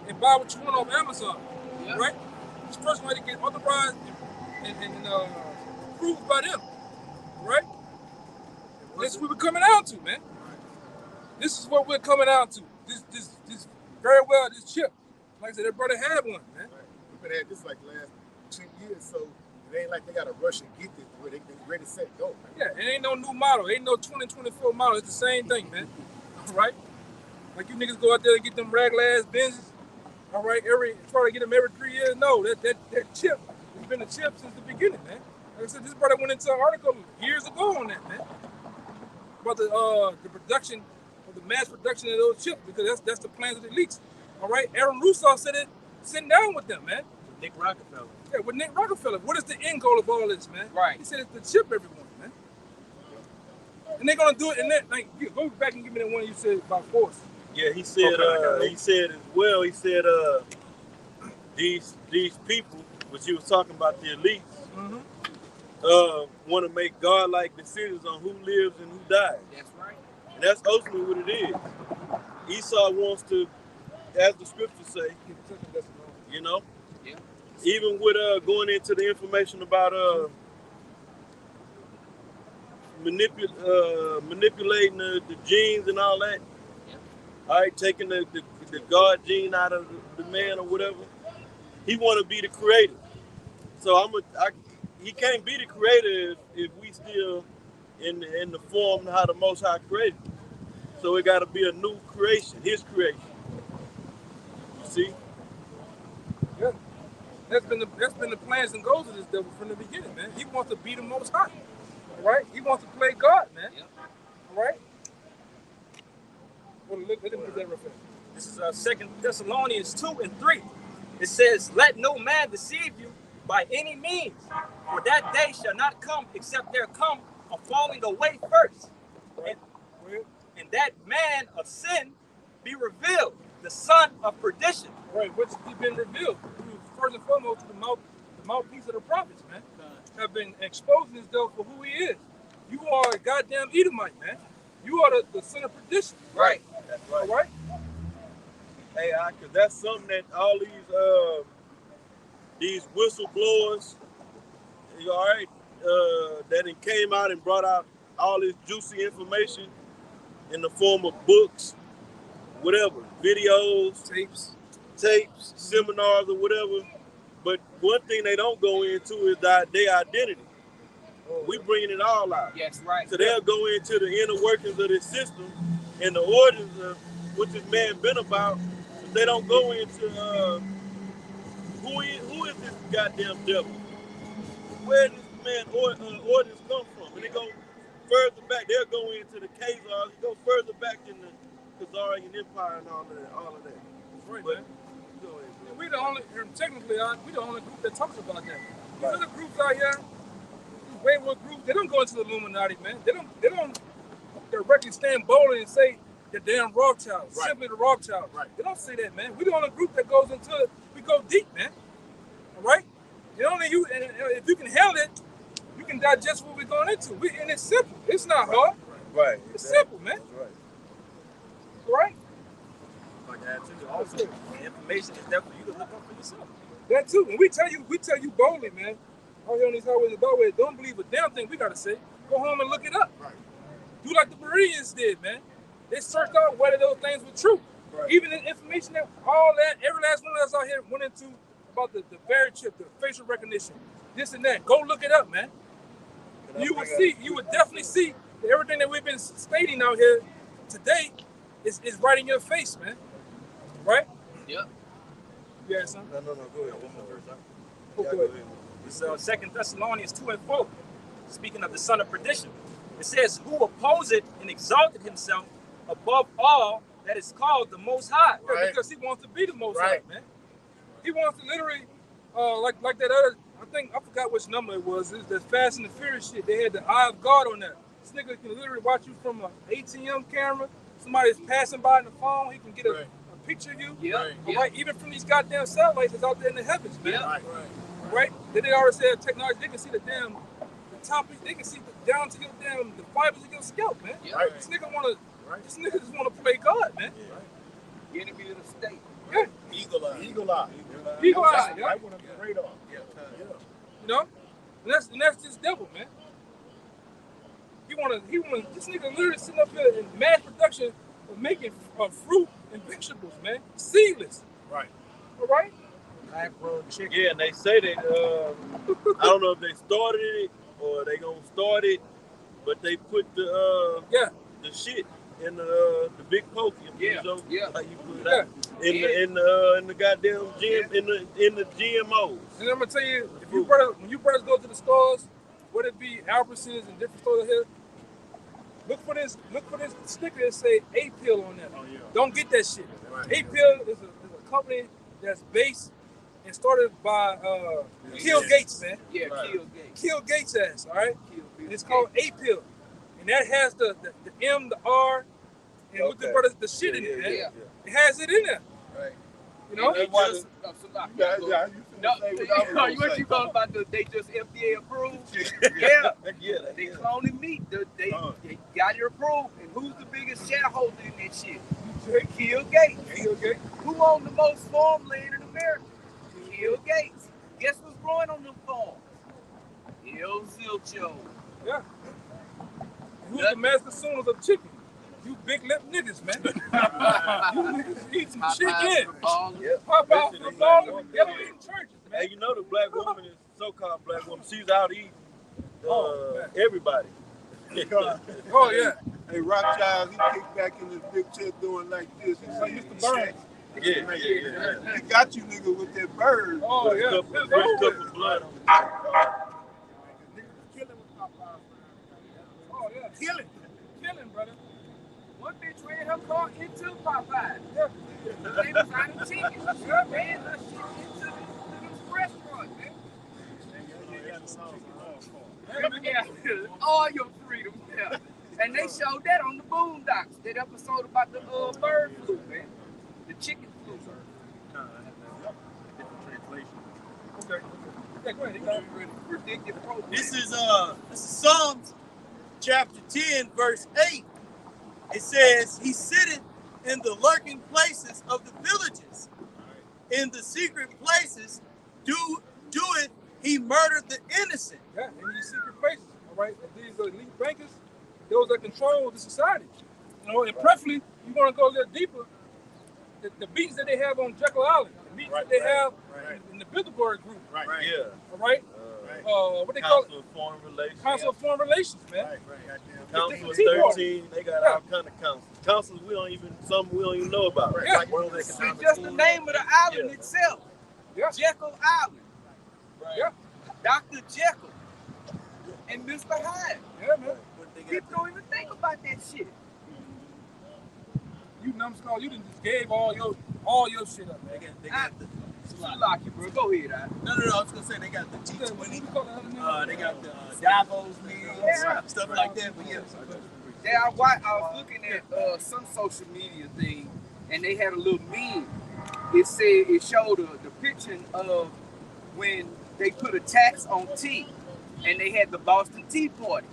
and buy what you want off Amazon, Yep. right? It's first going to get authorized and approved by them, right? This is what we're coming out to, man. This is what we're coming out to. This very well, this chip. Like I said, their brother had one, man. We've been at this like the last 10 years, so it ain't like they got to rush and get this where they ready, set, go. Yeah, it ain't no new model. It ain't no 2024 model. It's the same thing, man. All right? Like you niggas go out there and get them ragla ass Benzes. All right, try to get them every 3 years. No, that chip has been a chip since the beginning, man. Like I said, this brother went into an article years ago on that, man. About the production, or the mass production of those chips, because that's the plans of the elites. All right, Aaron Russo said it, sitting down with them, man. Nick Rockefeller. Yeah, with Nick Rockefeller. What is the end goal of all this, man? Right. He said it's to chip everyone, man. And they're gonna do it. And then, like, go back and give me that one you said about force. Yeah, he said. He said as well. He said these people, which he was talking about, the elites, want to make God-like decisions on who lives and who dies. That's right. And that's ultimately what it is. Esau wants to, as the scriptures say, you know, Yeah. even with going into the information about manipulating the genes and all that. Yeah. All right, taking the God gene out of the man or whatever. He want to be the creator. So he can't be the creator if we still in the form how the Most High created. So it got to be a new creation, his creation. You see? Yeah. That's been the plans and goals of this devil from the beginning, man. He wants to be the Most High. All right? He wants to play God, man. Yep. All right? Well, let him put that real fast. This is 2 Thessalonians 2:3. It says, "Let no man deceive you by any means, for that day shall not come except there come a falling away first, and that man of sin be revealed, the son of perdition." Right, which has been revealed first and foremost the mouthpiece of the prophets, man. Have been exposing this devil for who he is. You are a goddamn Edomite, man. You are the son of perdition. Right. That's right. All right? Hey, because that's something that all these whistleblowers, all right, that it came out and brought out all this juicy information in the form of books, whatever, videos, tapes, seminars, or whatever. But one thing they don't go into is their identity. We bringing it all out. Yes, right. So they'll go into the inner workings of this system and the origins of what this man been about. But they don't go into who is this goddamn devil? Where does this man origins come from? And they go further back. They'll go into the Khazars. Go further back in the Khazarian Empire and all of that. Right, But man. go ahead, bro. We the only, technically, we the only group that talks about that. These other groups out here, these wayward groups, they don't go into the Illuminati, man. They don't directly stand boldly and say the damn Rothschild, simply the Rothschild. Right. They don't say that, man. We the only group that goes into it. We go deep, man. All right? And if you can handle it, you can digest what we're going into. And it's simple. It's not hard. Right. It's simple, man. Right. All right? Like that too. Also, the information is there for you to look up for yourself. That too. And we tell you boldly, man. Out here on these highways and byways, don't believe a damn thing we gotta say. Go home and look it up. Right. Do like the Bereans did, man. They searched out whether those things were true. Right. Even the information that all that, every last one of us out here went into about the very chip, the facial recognition, this and that. Go look it up, man. You would definitely see that everything that we've been stating out here today is right in your face, man. Right? Yep. Yeah, son. No. Go ahead. One more verse. Go ahead. It's 2 Thessalonians 2:4. Speaking of the son of perdition, it says, "Who opposed and exalted himself above all that is called the Most High." Yeah, Right. because he wants to be the Most Right. High, man. He wants to literally, like that other, I forgot which number it was. It's that Fast and the Furious shit. They had the eye of God on that. This nigga can literally watch you from an ATM camera somebody's passing by on the phone, he can get a picture of you. Yeah. Right? Even from these goddamn satellites that's out there in the heavens, man. Yeah. Right? Then they already said technology, they can see the topic, they can see down to your the fibers of your scalp, man. Yeah. This nigga just wanna play God, man. Enemy of the state. Yeah. Eagle eye. Eagle eye. Eagle eye, yeah. Right one of the radar. Yeah. You know? And that's just devil, man. He wanna this nigga literally sitting up here in mass production of making fruit and vegetables, man. Seedless. Right. All right? Lab-grown chicken. Yeah, and they say that I don't know if they started it or they gonna start it, but they put the shit in the big poke. Yeah. How you put it out. In the goddamn gym in the GMOs. And I'm gonna tell you, when you brothers go to the stores, whether it be Albertsons and different stores here, look for this sticker that say A-Pill on that. Oh, yeah. Don't get that shit. Right. A-Pill is a company that's based and started by Kill Gates, man. Yeah, Kill Gates. Kill Gates ass, all right? Kill It's called A-Pill. And that has the M, the R, and with the brothers, the shit in it, man. Yeah. It has it in there. Right. You know? And they just, what you talking about? They just FDA approved? Yeah. They cloning meat. They got it approved. And who's the biggest shareholder in that shit? Kill Gates. Who owns the most farmland in America? Kill Gates. Guess what's growing on them farms? El Zilcho. Yeah. Who's the mass consumers of chicken? You big lip niggas, man. You niggas eat some chicken. Popeyes for the ball. Yellow eating churches, man. Hey, you know the black woman is so-called black woman. She's out eating everybody. Oh yeah. Hey, Rothschild, he kicked back in his big chair doing like this. He said, Mr. Burns. Yeah. He got you, nigga, with that bird. Oh yeah. Cup of blood. Oh yeah. Killing, brother. One bitch ran her car into Popeyes. Yeah. They was out of chicken. She ran her shit into the restaurant, man. Yeah. All your freedom, yeah. And they showed that on the Boondocks, that episode about the bird flu, man. The chicken flu. Okay. Yeah, go ahead. Ridiculous. This is Psalms chapter 10, verse 8. It says, he sitteth in the lurking places of the villages. In the secret places doeth he murder the innocent. Yeah, in these secret places, all right? And these elite bankers, those that control the society. You know, and preferably, you want to go a little deeper, the beats that they have on Jekyll Island, the beats that they have in the Bilderberg group. Right. Yeah. All right? What they call it? Council of Foreign Relations. Council of Foreign Relations, man. Council of Tea Party. 13. They got all kind of councils. Councils we don't even know about. Yeah. Like World It's Economic just the Forum. name of the island itself. Yeah. Jekyll Island. Yeah. Dr. Jekyll and Mr. Hyde. Yeah, man. People don't even think about that shit. You numbskull, you done just gave all your shit up, man. They got the Lock you, bro. Go ahead, no, I was gonna say they got the G20. They got the Davos meetings, stuff like that. But yeah. Yeah, I was looking at some social media thing, and they had a little meme. It showed a depiction of when they put a tax on tea, and they had the Boston Tea Party.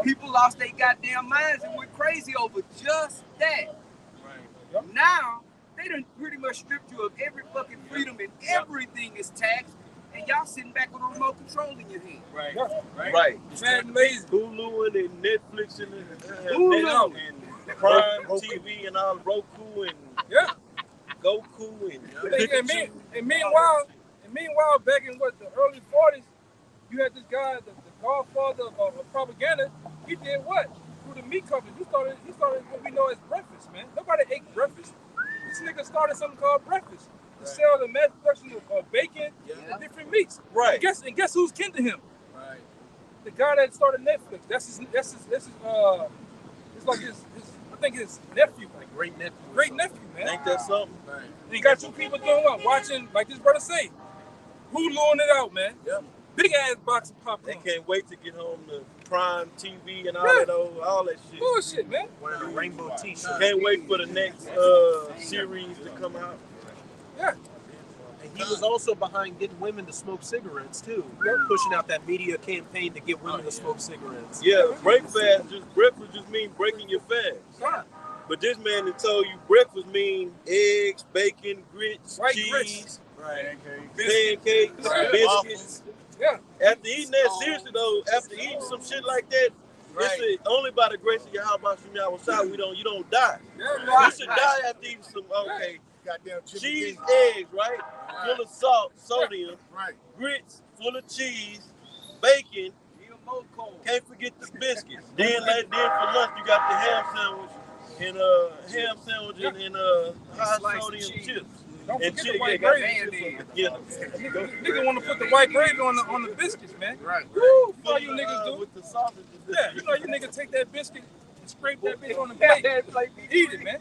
People lost their goddamn minds and went crazy over just that. Right. Now, they done pretty much stripped you of every fucking freedom and everything is taxed, and y'all sitting back with a remote control in your hand. Right. Yeah. Right. Man, lazy. Hulu and Netflix and Hulu. and Prime TV and all Roku and Yeah. Goku and And meanwhile, back in the early 40s, you had this guy, the godfather of propaganda. He did what? Through the meat company. He started what we know as breakfast, man. Nobody ate breakfast. This nigga started something called breakfast to sell the mass production of bacon and different meats. Right. And guess who's kin to him? Right. The guy that started Netflix. That's his it's like his I think his nephew. Like Great nephew. great nephew, man. ain't that something? Right. And you got two people doing what? Watching, like this brother say, Huluing it out, man. Yep. Big ass box of They popcorn. can't wait to get home to Prime TV and all that shit. Bullshit, man. Wearing a rainbow t-shirt. Can't wait for the next series to come out. Yeah. And he was also behind getting women to smoke cigarettes too, pushing out that media campaign to get women to smoke cigarettes. Yeah, breakfast just mean breaking your fast. Right. But this man that told you breakfast mean eggs, bacon, grits, White cheese, grits. pancakes, biscuits. Yeah. After eating that, seriously though, after eating some shit like that, it's only by the grace of Yahweh Shem Yahushua you don't die. Yeah, You should die after eating some Goddamn cheese, eggs, right? Full of salt, sodium, grits, full of cheese, bacon. Can't forget the biscuits. then for lunch you got the ham sandwich and high sodium chips. Don't And forget the white gravy. Yeah. Nigga want to put the white gravy on the biscuits, man. Right. Woo! You know how you niggas do. With the sausage. Yeah, you know you niggas take that biscuit and scrape that bitch on the plate. Eat it, man.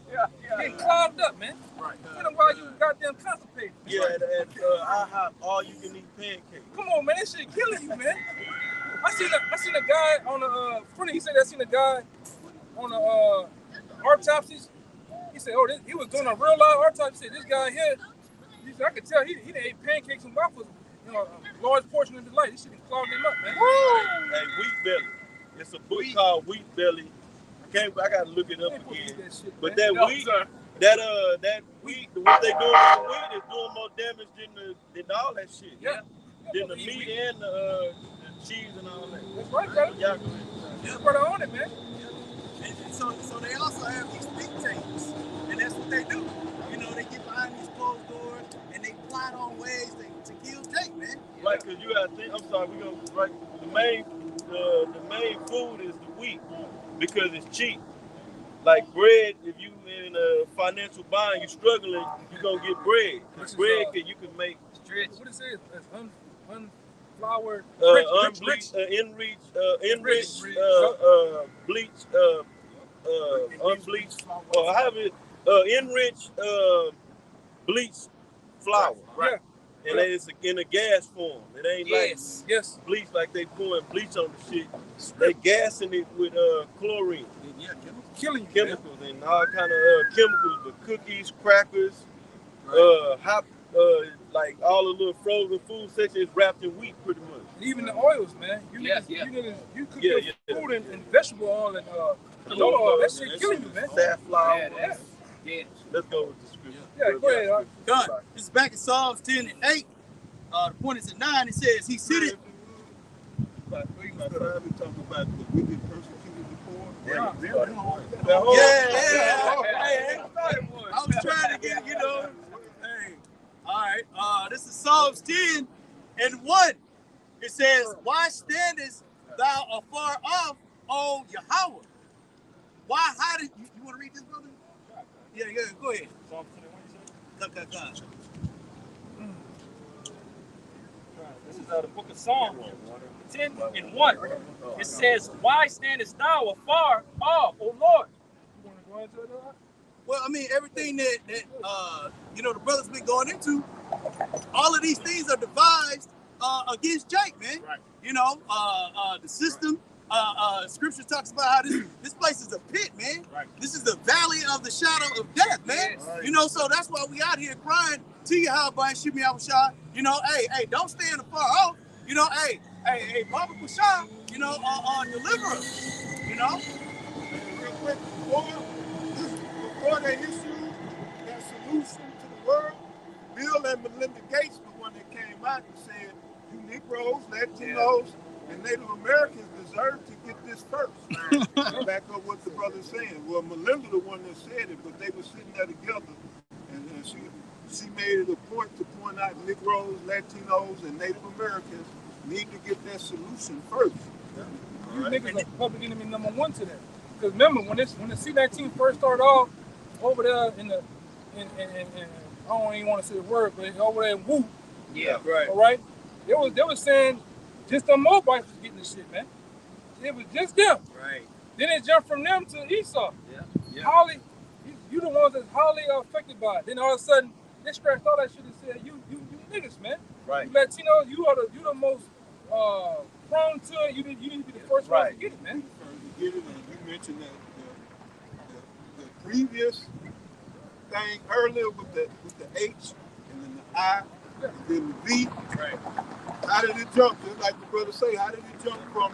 Getting clogged up, man. Right. You know why you goddamn constipated. Yeah, at IHOP, all you can eat pancakes. Come on, man. That shit killing you, man. I seen a guy on the funny. He said I seen a guy on the autopsies. He said, oh, he was doing a real live autopsy. He said, this guy here, he said, I could tell he done ate pancakes and waffles, a large portion of his life. This shit done clogged him up, man. Hey, Wheat Belly. It's a book called Wheat Belly. I gotta look it up again. But that wheat, that wheat, what they doing with the wheat is doing more damage than all that shit. Yeah. Than the meat and the cheese and all that. That's right, brother. Yeah. That's what I on it, man. And so they also have these think tanks, and that's what they do. You know, they get behind these closed doors and they plot on ways to kill Jake, man. Right, because you gotta think. I'm sorry, the main food is the wheat because it's cheap. Like bread, if you in a financial bind, you struggling, you gonna get bread. Bread you can make. What it says? That's unfloured, unbleached, enriched, bleached, unbleached, or have it enriched, bleached flour, right? Yeah. And it's in a gas form. It ain't yes. bleach like they pouring bleach on the shit. They gassing it with chlorine. Yeah, Killing you, chemicals and all kind of chemicals, but cookies, crackers, like all the little frozen food section is wrapped in wheat pretty much. Even the oils, man. You cook your food and vegetable oil and oil. That shit killing you, man. Safflower. Yeah. Let's go with the scripture. Yeah, go ahead. Done. This is back in Psalms 10 and 8. The point is at 9. It says, he seated. We talking about the wicked persecuted the poor. Yeah. I was trying to get, Hey. All right. This is Psalms 10 and 1. It says, why standest thou afar off, O Yahweh? Why hidest you? You want to read this, brother? Yeah, go ahead. Psalms 10 and 1, you said? This is the book of Psalms 10 and 1. It says, why standest thou afar off, O Lord? You want to go into that? Well, I mean, everything that the brothers been going into, all of these things are devised against Jake, man. Right. The system. Scripture talks about how this place is a pit, man. Right. This is the valley of the shadow of death, man. Right. So that's why we out here crying to Yahweh and Shimmy Yahushua. Hey, don't stand afar off. Hey, Baba Kusha, deliver us. Real quick, before they issued that solution to the world, Bill and Melinda Gates were one that came out and said, you Negroes, Latinos, and Native Americans deserve to get this first. Back up what the brother's saying. Well, Melinda the one that said it, but they were sitting there together, and she made it a point to point out Negroes, Latinos, and Native Americans need to get that solution first. You niggas are public enemy number one to that. Because remember, when the C-19 first started off over there in I don't even want to say the word, but over there in Wu. Yeah, right. All right? They was saying just the Moabites was getting the shit, man. It was just them. Right. Then it jumped from them to Esau. Yeah. Holly, you the ones that's highly affected by it. Then all of a sudden, they scratched all that shit and said, you niggas, man. Right. You Latinos, you the most prone to it, you need to be the first one to get it, man. To get it, and you mentioned that the previous thing earlier with the H and then the I and then the V. Right. How did it jump? Just like the brother say, how did it jump from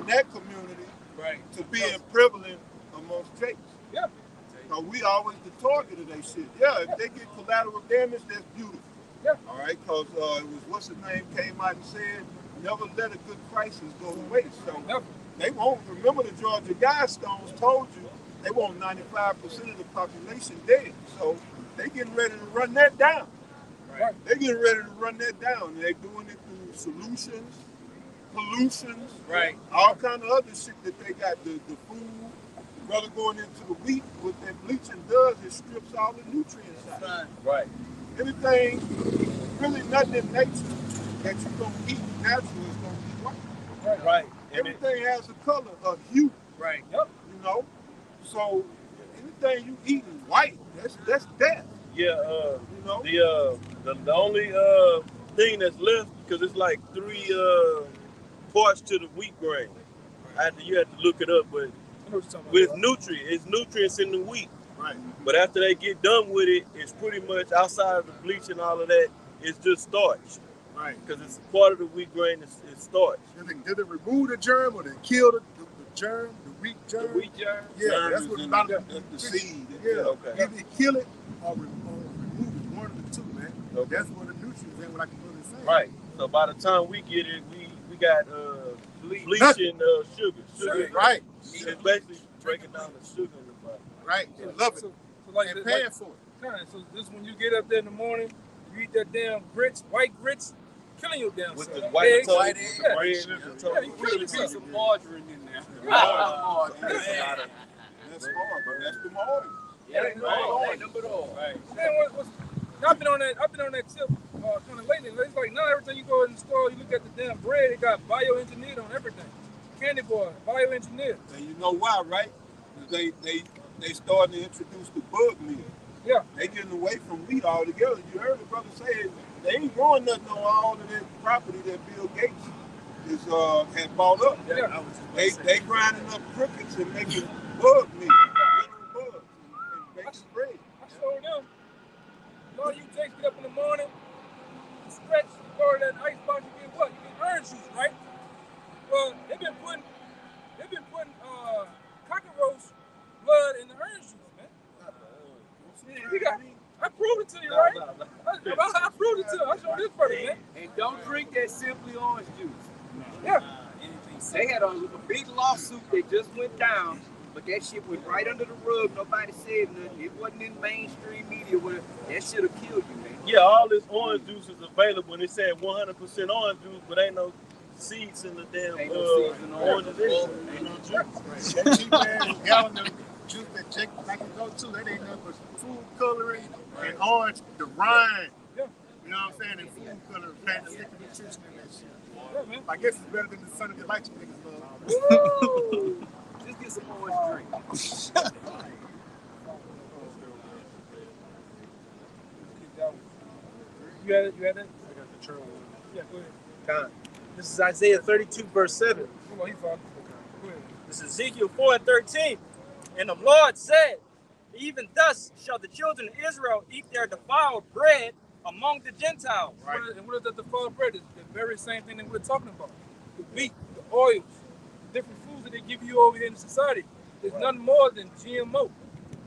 that community to being prevalent amongst Jakes? Yeah. So we always the target of that shit. Yeah, if they get collateral damage, that's beautiful. Yeah. All right, because it was what's his name came out and said, never let a good crisis go to waste. So they won't remember the Georgia Guidestones told you they want 95% of the population dead. So they getting ready to run that down. Right. They're getting ready to run that down. And they're doing it through solutions, pollutions, all kind of other shit that they got. The food, the brother going into the wheat, what that bleaching does is strips all the nutrients out. Right. Anything, really nothing in nature that you don't eat naturally is going to be white. Right. Everything has a color, a hue. Right. You know? So anything you eating white, that's death. Yeah, you know? The only thing that's left, because it's like 3 parts to the wheat grain. You have to look it up, but it's nutrients in the wheat. Right. But after they get done with it, it's pretty much outside of the bleach and all of that, it's just starch. Right. Because it's part of the wheat grain, it's starch. Did it remove the germ or did it kill the germ, the wheat germ? The wheat germ? Yeah, that's what that's the seed. Yeah. Okay. Either kill it or remove it. One of the two, man. Okay. That's what the nutrients and what I can really say. Right. So by the time we get it, we got bleach and sugar. Right. It's basically breaking down the sugar in the body. Right. Love it. So like, and paying for it. Kind of, so this when you get up there in the morning, you eat that damn grits, white grits, killing your damn With self. the white eggs. egg. Yeah. Bread. Yeah, you killing yourself. Some margarine in there. That's hard, but that's the margin. Yeah, ain't number all. Man, I've been on that tip kind of lately. It's like now every time you go in the store, you look at the damn bread, it got bioengineered on everything. Candy bar, bioengineered. And you know why, right? Because they starting to introduce the bug meal. Yeah. They getting away from wheat altogether. You heard the brother say they ain't growing nothing on all of that property that Bill Gates had bought up. Yeah. They grinding up crickets and making bug meal, literal bugs, and baking bread. I showed them. All you takes get up in the morning, you stretch, you go to that ice box, you get what? You get orange juice, right? Well, they've been putting cockroach blood in the orange juice, man. I proved it to you, right? I proved it to you. I showed this brother, man. And don't drink that Simply Orange juice. Yeah. They had a big lawsuit that just went down, but that shit went right under the rug. Nobody said nothing. It wasn't in mainstream media. That should have killed you, man. Yeah, all this orange juice is available, and it said 100% orange juice, but ain't no seeds in the damn oranges. Ain't no juice. That cheap ass gallon of juice that Jake like to go to, that ain't nothing but food coloring and orange, the rind. Yeah. You know what I'm saying? And food coloring, plant liquid nutrition and that shit. Yeah, man. I guess it's better than the Sunday Delight you niggas love. Woo! Just get some orange drink. You had that? I got the trail. Yeah, go ahead. God. This is Isaiah 32, verse 7. Hold on, he found it. Go ahead. This is Ezekiel 4:13. And the Lord said, even thus shall the children of Israel eat their defiled bread among the Gentiles. Right. And what is that defiled bread? It's the very same thing that we're talking about. The wheat, the oils, different foods that they give you over here in society. It's nothing more than GMO.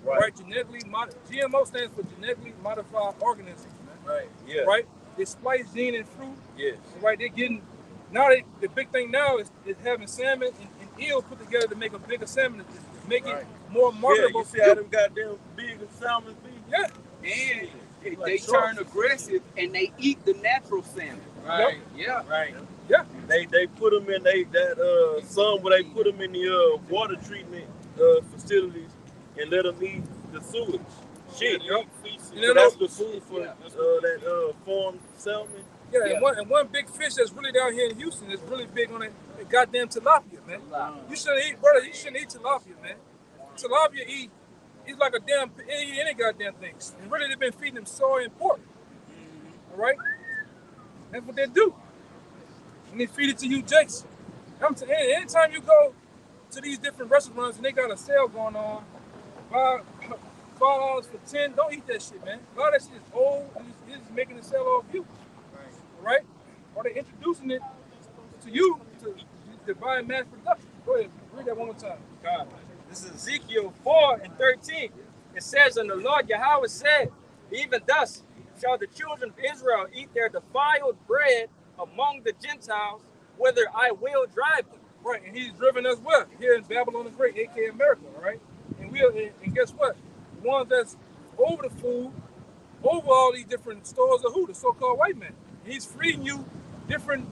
Right? GMO stands for genetically modified organisms, man. Right. Yeah. Right? They splice gene in fruit. Yes. Right? They're getting the big thing now is having salmon and eel put together to make a bigger salmon to make it more marketable. Yeah, you see how them goddamn big salmon be? Yeah. And they turn aggressive and they eat the natural salmon. Right. Yeah. Right. Yeah. They put them in some where they put them in the water treatment facilities and let them eat the sewage. Shit. So that's the food for that farmed salmon. Yeah, and one big fish that's really down here in Houston is really big on that goddamn tilapia, man. You shouldn't eat tilapia, man. Tilapia eat like a damn, eat any goddamn things. And really they've been feeding them soy and pork. All right? That's what they do. and they feed it to you, Jakes. I'm saying, anytime you go to these different restaurants and they got a sale going on, $5 for 10, don't eat that shit, man. A lot of that shit is old, and it's just making it sell off you, right? Or they introducing it to you to buy in mass production. Go ahead, read that one more time. God. This is Ezekiel 4:13. It says, and the Lord Yahweh said, even thus shall the children of Israel eat their defiled bread among the Gentiles, whither I will drive them. Right, and he's driven us where? Here in Babylon the Great, aka America, right? And guess what? The ones that's over the food, over all these different stores of who? The so-called white man. And he's feeding you different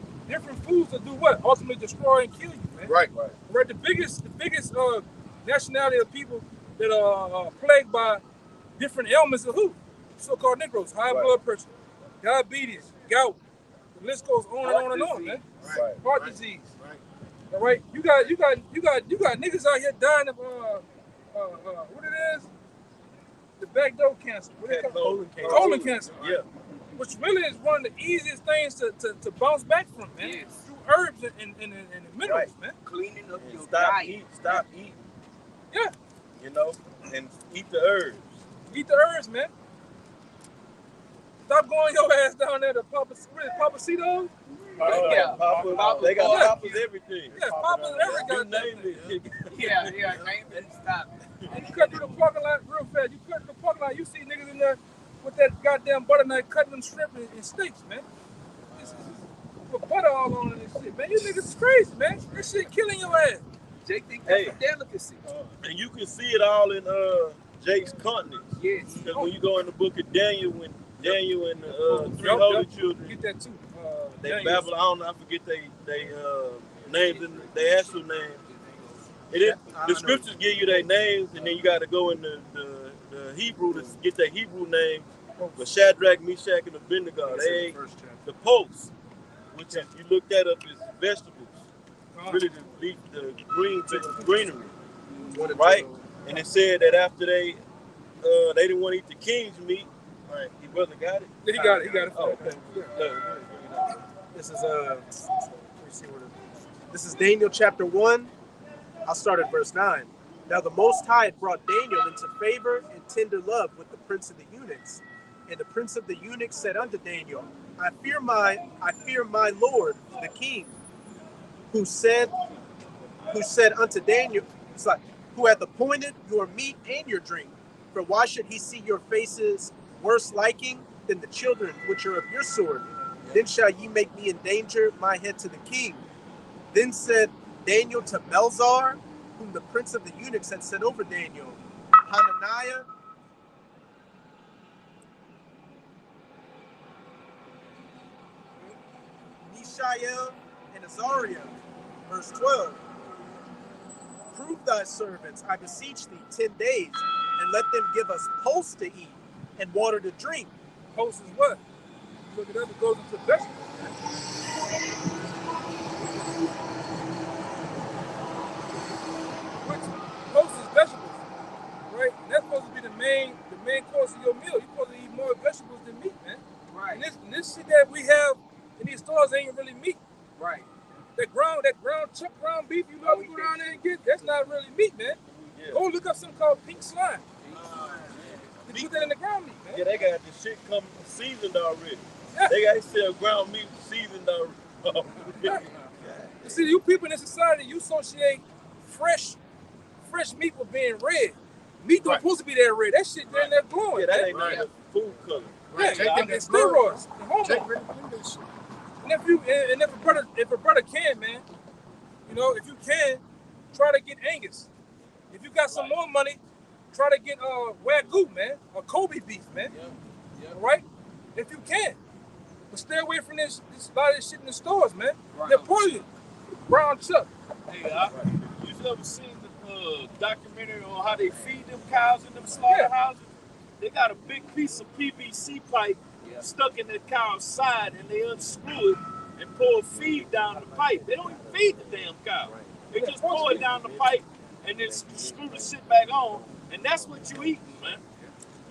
foods to do what? Ultimately destroy and kill you, man. Right. Right. The biggest nationality of people that are plagued by different ailments of who? So-called Negroes, high blood pressure, diabetes, gout. The list goes on and on and on, man. Right. Heart disease. All right. You got niggas out here dying of what it is? The backdoor cancer. What they call it? Colon cancer. Yeah. Which really is one of the easiest things to bounce back from, man. Yes. Through herbs and minerals, man. Cleaning up your Stop diet. eating. Yeah. You know, and eat the herbs. Eat the herbs, man. Stop going your ass down there to Papacitos. Yeah. Papa, they got Yeah. Papa's everything. Yeah, Papa's every You goddamn name thing. it. Yeah, name it and stop. And you cut through the parking lot real fast. You cut through the parking lot, you see niggas in there with that goddamn butter knife cutting them shrimp and steaks, man. Put butter all on this shit, man. You niggas is crazy, man. This shit killing your ass. Jake think that's Hey. a delicacy. And you can see it all in Jake's continents. Yes. Because when you go in the book of Daniel, when Daniel and the three Yup, holy yup. children, Get that too. they Daniels. Babylon, I don't know, I forget they names and their actual names. The scriptures give you their names, and then you got to go in the Hebrew to get their Hebrew name. But Shadrach, Meshach, and Abednego, they ain't the posts, which if you look that up is vegetables. Really the greenery, right? And it said that after they didn't want to eat the king's meat. Right. He brother got it. He got it. Oh, okay. This is let me see where this is Daniel chapter 1. I'll start at verse 9. Now the Most High had brought Daniel into favor and tender love with the prince of the eunuchs. And the prince of the eunuchs said unto Daniel, I fear my lord, the king, who said unto Daniel, who hath appointed your meat and your drink. For why should he see your faces worse liking than the children which are of your sword? Then shall ye make me endanger my head to the king. Then said Daniel to Melzar, whom the prince of the eunuchs had set over Daniel, Hananiah, Mishael, and Azariah. Verse 12. Prove thy servants, I beseech thee, 10 days, and let them give us pulse to eat and water to drink. Pulse is what? Look it up, it goes into vegetables. Which pulse is vegetables, right? And that's supposed to be the main course of your meal. You're supposed to eat more vegetables than meat, man. Right. And this shit that we have in these stores ain't really meat. Right. That ground chuck ground beef you know we go down there and get, that's not really meat, man. Yeah. Go look up something called pink slime. They put that in the ground meat, man. Yeah, they got this shit come seasoned already. Yeah. They got to sell ground meat seasoned already. You see, you people in this society, you associate fresh meat with being red. Meat don't supposed to be that red. That shit down there glowing. Yeah, that man. ain't right. Food color. Yeah, it's steroids. The hormones. And if a brother can, man, you know, if you can, try to get Angus. If you got some more money, try to get Wagyu, man, or Kobe beef, man. All right? If you can. But stay away from this lot of this shit in the stores, man. They're poison. Brown chuck. Hey, you ever seen the documentary on how they feed them cows in them slaughterhouses? They got a big piece of PVC pipe stuck in that cow's side, and they unscrew it and pour feed down the pipe. They don't even feed the damn cow. They just pour it down the pipe and then screw the shit back on, and that's what you eating, man.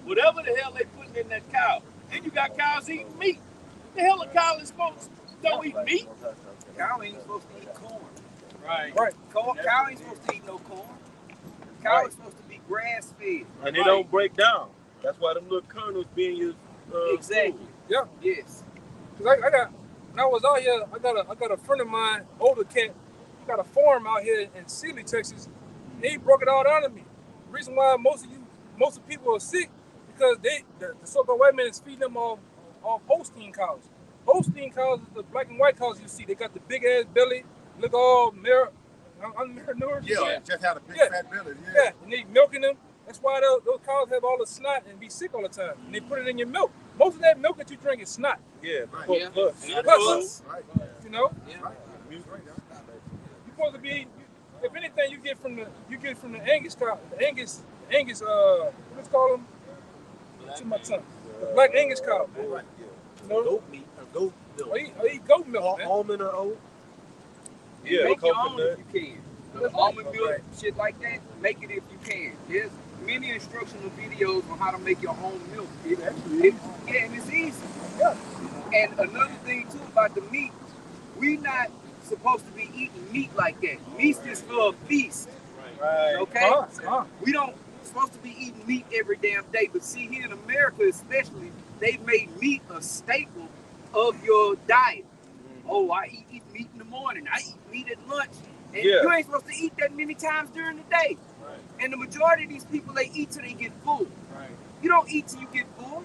Whatever the hell they putting in that cow. Then you got cows eating meat. The hell a cow is supposed don't eat meat. Cow ain't supposed to eat corn. Right. Right. Cow ain't supposed to eat no corn. Cow is supposed to be grass fed. And they don't break down. That's why them little kernels being used. Exactly. Food. Yeah. Yes. Cause I got when I was out here, I got a friend of mine, older cat, he got a farm out here in Sealy, Texas. And he broke it all down to me. The reason why most of people are sick because the so-called white man is feeding them off Holstein cows. Holstein cows is the black and white cows you see. They got the big ass belly, look all malnourished. Yeah, just had a big fat belly. Yeah, and they milking them. That's why those cows have all the snot and be sick all the time. And they put it in your milk. Most of that milk that you drink is snot. Yeah, Yeah. Plus, Right. you know, Yeah. you're supposed to be. If anything, you get from the Angus cow, the Angus, what's call them? To my tongue, the black Angus cow. You know, Goat meat or goat milk. I eat goat milk, man. Almond or oat. Yeah, Make your own coconut. if you can. The almond milk, shit like that, make it if you can. There's many instructional videos on how to make your own milk. And it's easy. Yeah. And another thing too about the meat, we not supposed to be eating meat like that. Meat's just for a feast. Right. Okay? Huh. We don't supposed to be eating meat every damn day. But see, here in America especially, they made meat a staple of your diet. Oh, I eat meat in the morning. I eat meat at lunch. And Yeah. you ain't supposed to eat that many times during the day. Right. And the majority of these people, they eat till they get full. Right. You don't eat till you get full.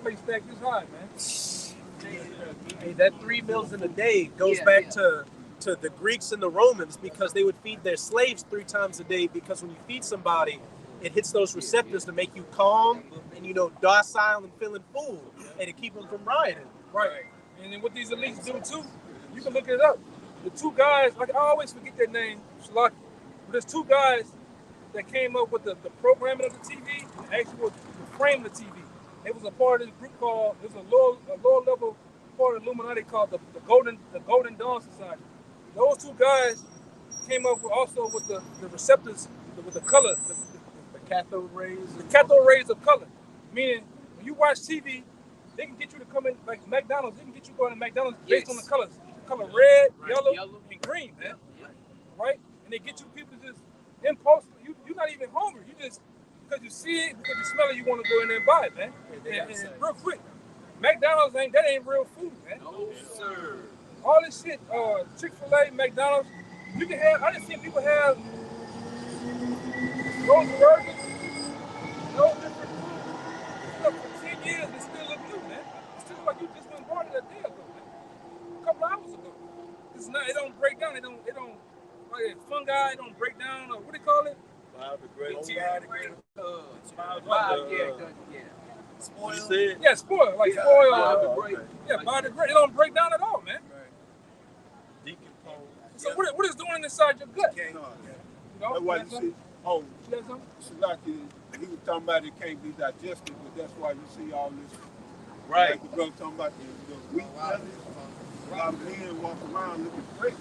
Place stack this high, man. Hey, that 3 meals in a day goes Yeah, back yeah. to the Greeks and the Romans because they would feed their slaves 3 times a day because when you feed somebody, it hits those receptors to make you calm and, docile and feeling full and to keep them from rioting. Right. And then what these elites do too, you can look it up. The 2 guys, like I always forget their name, Shalaki, but there's 2 guys that came up with the programming of the TV, and actually the frame of the TV. It was a part of this group called, it was a lower level part of Illuminati called the Golden Dawn Society. Those 2 guys came up with the receptors with the color, The cathode rays. the cathode rays of color. Meaning, when you watch TV, they can get you to come in, like McDonald's, they can get you going to McDonald's based on the colors. The color red, yellow, and green, man. Right? And they get you people to just impulse. You're not even hungry. You just, because you see it, because you smell it, you want to go in there and buy it, man. And real quick, McDonald's ain't real food, man. No, sir. All this shit, Chick-fil-A, McDonald's, you can have, I done seen people have those burgers, no different food. Stuff for 10 years and it still look new, man. It still look like you just went and bought it a day ago, man. A couple hours ago. It's not, it don't break down, it don't, like fungi, it don't break down, or what do they call it? Biodegradable. Yeah. You said? Yeah, spoil, like Yeah, spoil. biodegradable. Yeah, biodegradable. It don't break down at all, man. Decompose. So what is doing inside your gut? You know? That's why you see, oh, You got something? Shalaki, he was talking about it can't be digested, but that's why you see all this. Right. Like the brother talking about the weak bellies. A lot of men walk around looking great.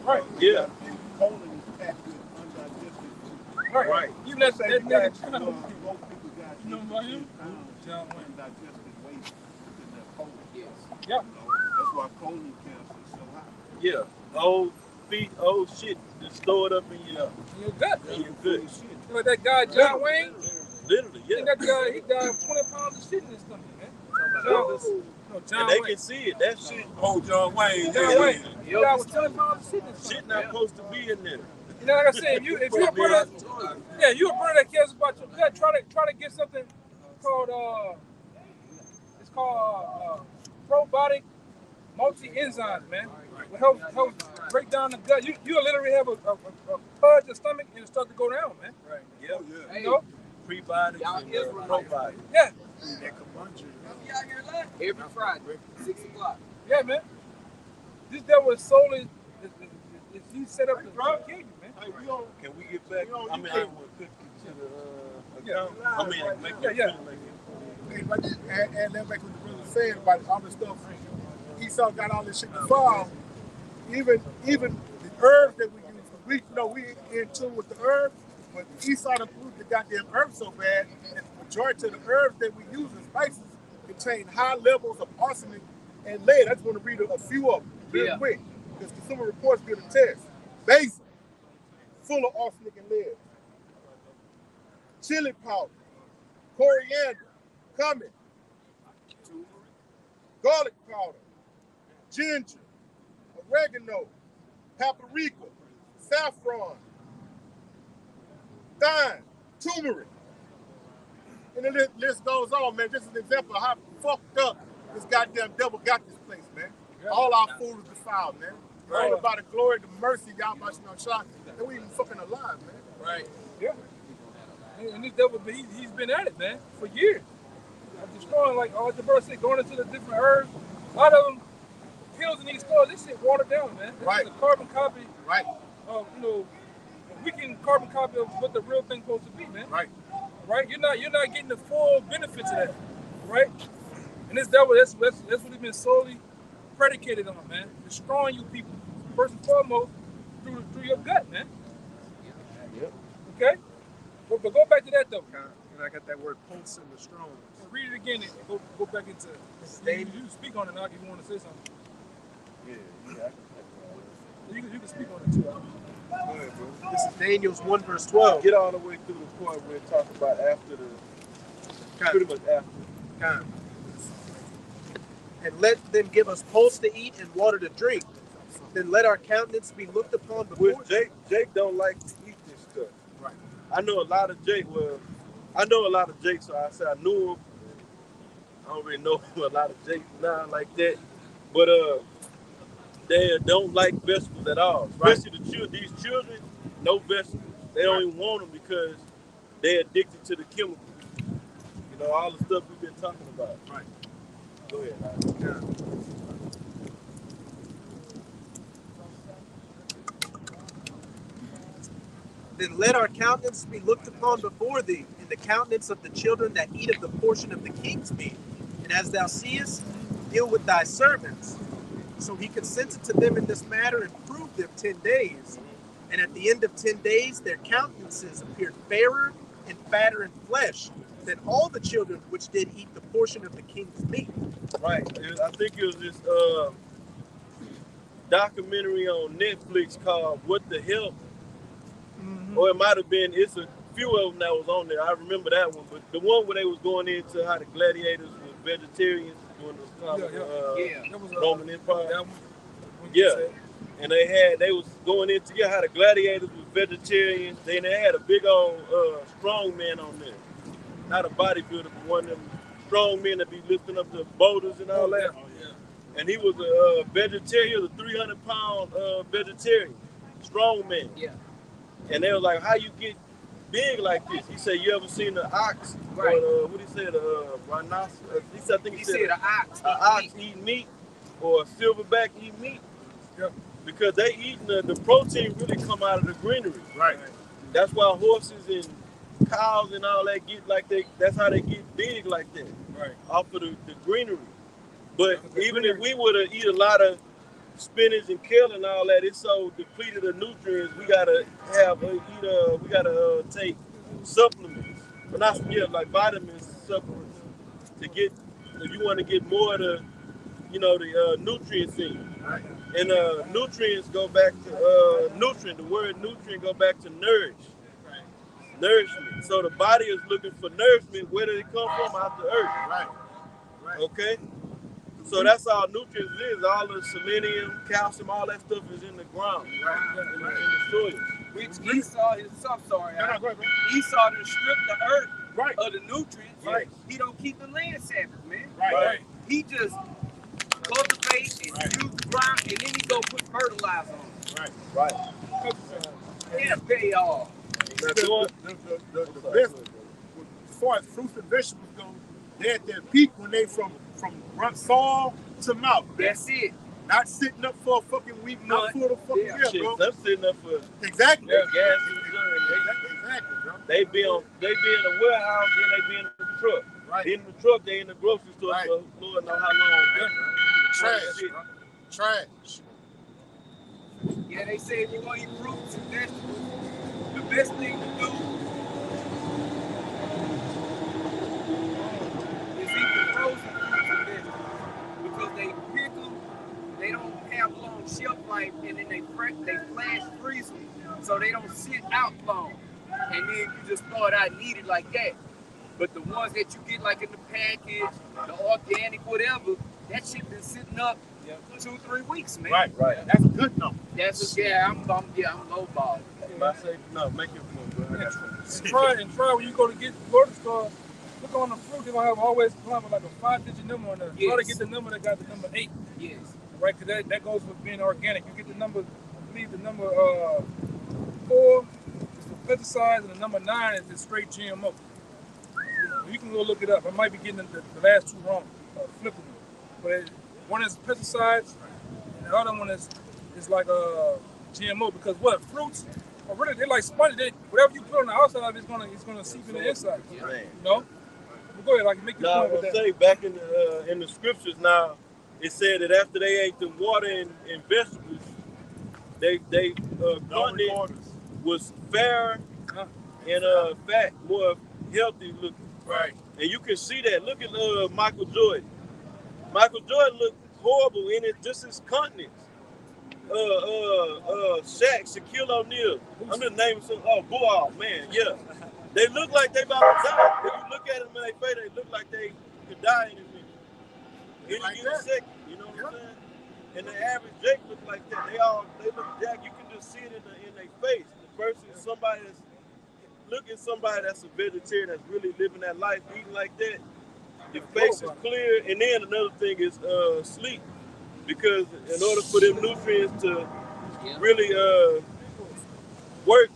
Right. Yeah. And colon is packed with undigested food. Right. Right. Even that Say you nigga, got, John Wayne. most people got You know about him? 15 pounds John Wayne. undigested waste in their colon. Yes. Yeah. That's why colon cancer is so high. Yeah. Old shit just stored up in your gut. in your gut. You know that guy John Wayne? Literally, yeah. That guy, he died of 20 pounds of shit in his stomach, man. John And they Wayne. can see it. That shit. Oh, John Wayne. John Wayne. He died with 20 pounds of shit in his stomach. Shit not supposed to be in there. You know, like I said, if you're a brother, you a brother that cares about your gut, try to get something called it's called probiotic multi-enzymes, man. Will help break down the gut. You'll literally have a purge your stomach and it'll start to go down, man. Right. Yeah. You know? Prebiotics and probiotics. Yeah. Every Friday, 6 o'clock. Yeah, man. This devil is solely he set up to kill you, man. Hey, we don't, Can we get back? I mean, I want to put you to the account. Yeah. I mean, make Yeah, it yeah. feel like it. hey, but and that back what the brother said about all this stuff. Esau got all this shit to fall. Even the herbs that we use, we in tune with the herbs, but Esau done proved the goddamn herbs so bad that the majority of the herbs that we use as spices contain high levels of arsenic and lead. I just want to read a few of them real quick because Consumer Reports did a test. Basil, full of arsenic and lead. Chili powder, coriander, cumin, garlic powder, ginger, oregano, paprika, saffron, thyme, turmeric. And the list goes on, man. This is an example of how fucked up this goddamn devil got this place, man. All our food is defiled, man. All about the glory, the mercy, y'all about to shot. And we even fucking alive, man. Right. Yeah. And this devil, he's been at it, man, for years. Destroying, like the brother said, going into the different herbs. A lot of them, pills in these stores, this shit watered down, man. This is a carbon copy. Right. Of, a weakened carbon copy of what the real thing's supposed to be, man. Right. Right? You're not getting the full benefits of that, right? And this devil, that's what he's been solely predicated on, man. Destroying you people, first and foremost, through your gut, man. Yep. Okay? But go back to that, though. And I got that word pulse in the strong. So read it again and go back into it. You can speak on it now if you want to say something. Yeah. You can speak on it, too. Go ahead, bro. This is Daniel's 1 verse 12. Get all the way through the point where it talks about after pretty much after. And let them give us pulse to eat and water to drink. Then let our countenance be looked upon before. Which Jake don't like to eat this stuff. Right. I know a lot of Jake. Well, I know a lot of Jake, so I said I knew him. I don't really know a lot of Jake now like that, but they don't like vegetables at all. Especially these children, no vegetables. They don't even want them because they're addicted to the chemicals. All the stuff we've been talking about. Right. Go ahead. Then let our countenance be looked upon before thee, in the countenance of the children that eat of the portion of the king's meat. And as thou seest, deal with thy servants. So he consented to them in this matter and proved them 10 days. And at the end of 10 days, their countenances appeared fairer and fatter in flesh than all the children which did eat the portion of the king's meat. Right. I think it was this documentary on Netflix called What the Hell? Mm-hmm. Or it might have been, it's a few of them that was on there. I remember that one. But the one where they was going into how the gladiators were vegetarians during the time of Roman Empire. And they was going into how the gladiators were vegetarians. Then they had a big old strong man on there. Not a bodybuilder, but one of them strong men that be lifting up the boulders and all that. And he was a vegetarian, a 300-pound vegetarian, strong man. Yeah. And they was like, how you get big like this? He said, you ever seen an ox? Right. Or what he said, a rhinoceros? He said an ox eat meat or a silverback eat meat. Yeah. Because they eating the protein really come out of the greenery. Right. That's why horses and cows and all that get like that's how they get big like that. Right. Off of the greenery. But even if we were to eat a lot of spinach and kale and all that, it's so depleted of nutrients. We gotta take supplements, but not like vitamins, supplements to get. If you want to get more of the, the nutrients in. Right. And nutrients go back to nutrient. The word nutrient go back to nourish. Right. Nourishment. So the body is looking for nourishment. Where did it come from? Out the earth. Right. Okay. So that's all nutrients is. All the selenium, calcium, all that stuff is in the ground, in the soil. Which Esau is, I'm sorry. Go ahead, bro. Esau done stripped the earth Right. of the nutrients. Right. He don't keep the land Sabbath, man. Right. He just cultivate and use the ground, and then he go put fertilizer on it. Right. It'll pay off. The best, as far as fruits and vegetables go, they're at their peak when they from soil to mouth. That's it. Not sitting up for a fucking week, not for the fucking year, bro. They're sitting up for Exactly. their gas. Exactly, bro. They be in the warehouse, then they be in the truck. Right. In the truck, they in the grocery store Right. for Lord know how long. Trash, bro. Trash. Yeah, they say if you want to eat fruits and vegetables, the best thing to do is eat the frozen fruits and vegetables because they shelf life, and then they flash freeze them so they don't sit out long. And then you just throw it out needed like that. But the ones that you get like in the package, the organic, whatever, that shit been sitting up 2-3 weeks, man. Right. That's a good number. That's I'm low ball. I say no, make it one, bro. And try when you go to get grocery store. Look on the fruit. They're gonna have always come with like a 5-digit number on there. Yes. Try to get the number that got the number 8. Yes. Right, because that goes with being organic. You get the number, I believe the number 4 is for pesticides, and the number 9 is the straight GMO. You can go look it up. I might be getting the last two wrong, flipping them. But one is pesticides, and the other one is like GMO. Because what fruits are really, they're like sponges. Whatever you put on the outside of it, it's gonna seep in the inside. Yeah. You know. But go ahead, like make your Now, I point with was that. say back in the scriptures now, it said that after they ate the water and vegetables, they content was fairer and fat, more healthy looking. Right. And you can see that. Look at Michael Jordan. Michael Jordan looked horrible in it, just his continence. Shaq, Shaquille O'Neal. I'm just naming some. Boal, man, yeah. They look like they about to die. If you look at them in their face, they look like they could die in a minute. Any given second, you know what I'm saying? And the average Jake look like that. They look jacked. You can just see it in their face. The person is somebody that's look at somebody that's a vegetarian that's really living that life, eating like that. The face is clear, and then another thing is sleep, because in order for them nutrients to really work,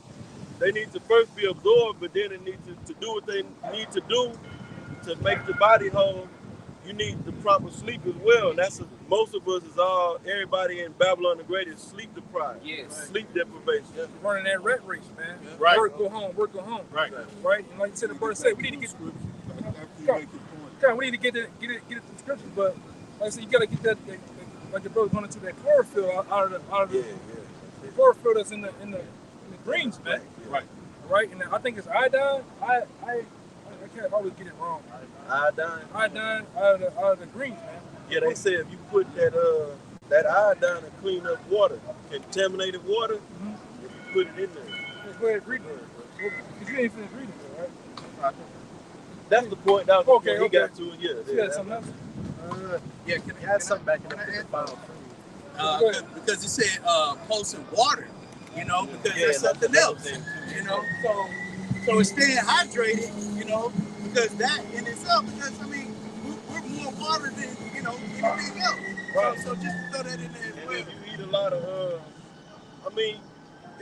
they need to first be absorbed, but then it needs to do what they need to do to make the body whole. You need the proper sleep as well, and that's most of us everybody in Babylon the Great is sleep deprived. Yes. Sleep deprivation. Running that rat race, man. Right. Work, go home. Work, go home. Right. Right. And like you said, the brother said, we need to get. We need to get the description, but like I said, you gotta get that like the brother going into that chlorophyll out of the chlorophyll that's in the greens, man. Right. Right. And I think it's iodine. I can't always get it wrong. Iodine out of the greens, man. Yeah, they say if you put that iodine in clean up water, contaminated water, if you put it in there. Let's go ahead and read it. Because you ain't finished reading it, right? That's the point. That was Okay, the point. okay. He got to it. You Yeah. got something else? Yeah, can I add something back in the final? Because it said pulsing water, you know, because Yeah, there's something that's else, another thing, you know. So it's staying hydrated, you know, because that in itself, because I mean, we're more water than anything else. Right. So just to throw that in there as And well. if you eat a lot of,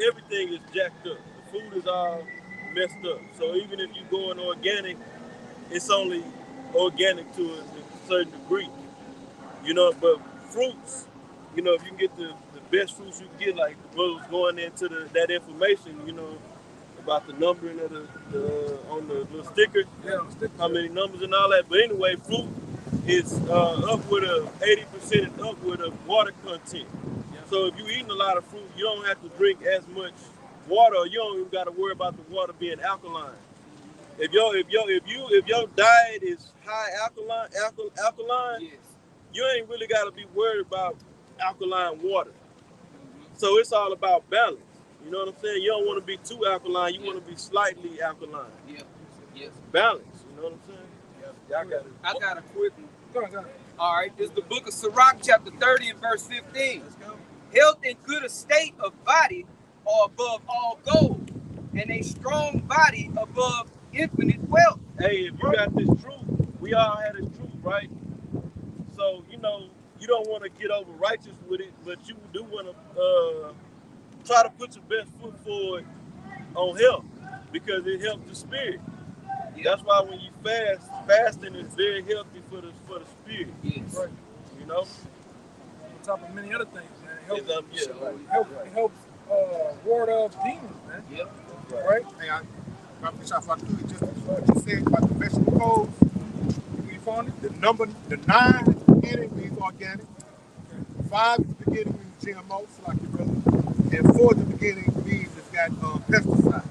everything is jacked up. The food is all messed up. So even if you go in organic, it's only organic to a certain degree. You know, but fruits, you know, if you can get the best fruits you can get, like the brothers going into that information, you know, about the numbering of the on the little sticker, how many numbers and all that. But anyway, fruit is upward of 80% upward of water content. So if you're eating a lot of fruit, you don't have to drink as much water. Or you don't even got to worry about the water being alkaline. If your diet is high alkaline, Yes. you ain't really got to be worried about alkaline water. So it's all about balance. You know what I'm saying? You don't want to be too alkaline. You want to be slightly alkaline. Yeah. Yes. Balance. You know what I'm saying? Y'all got it. I got a quick one. Go ahead. All right, this is the book of Sirach, chapter 30 and verse 15. Health and good estate of body are above all gold, and a strong body above infinite wealth. Hey, if you got this truth, we all had this truth, right? So, you know, you don't want to get over righteous with it, but you do want to try to put your best foot forward on health, because it helps the spirit. That's why when you fasting is very healthy for the spirit. Yes. Right. You know? On top of many other things, man. It Right. helps ward off demons, man. Yep. Right? Hey, I wish I could just what you said about the vegetable codes. You found it? The 9 at the beginning means organic. 5 at the beginning means GMO, so like your brother. And 4 at the beginning means it's got pesticides.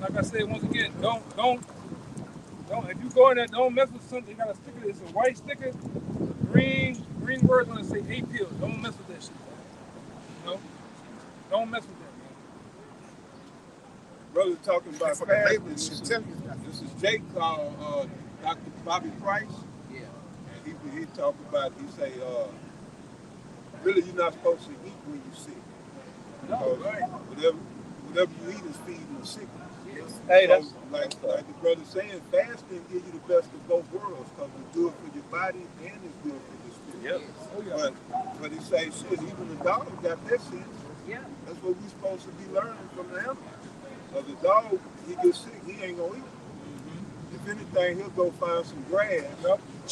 Like I said, once again, don't. If you go in there, don't mess with something. You got a sticker. It's a white sticker. green words when I say 8 pills. Don't mess with that shit. You know? Don't mess with that, man. Brother talking about For the fasting. label, This shit, is tell me that. Jake called Dr. Bobby Price. Yeah. And he talked about, he say, really you're not supposed to eat when you're sick. Because whatever you eat is feeding the sickness. Hey, So, that's like the brother saying, fasting gives you the best of both worlds because it's good for your body and it's good for your spirit. Yep. Oh, yeah. But he say, shit, even the dog got that sense. Yeah. That's what we supposed to be learning from the animal. So the dog, he gets sick, he ain't gonna eat. If anything, he'll go find some grass.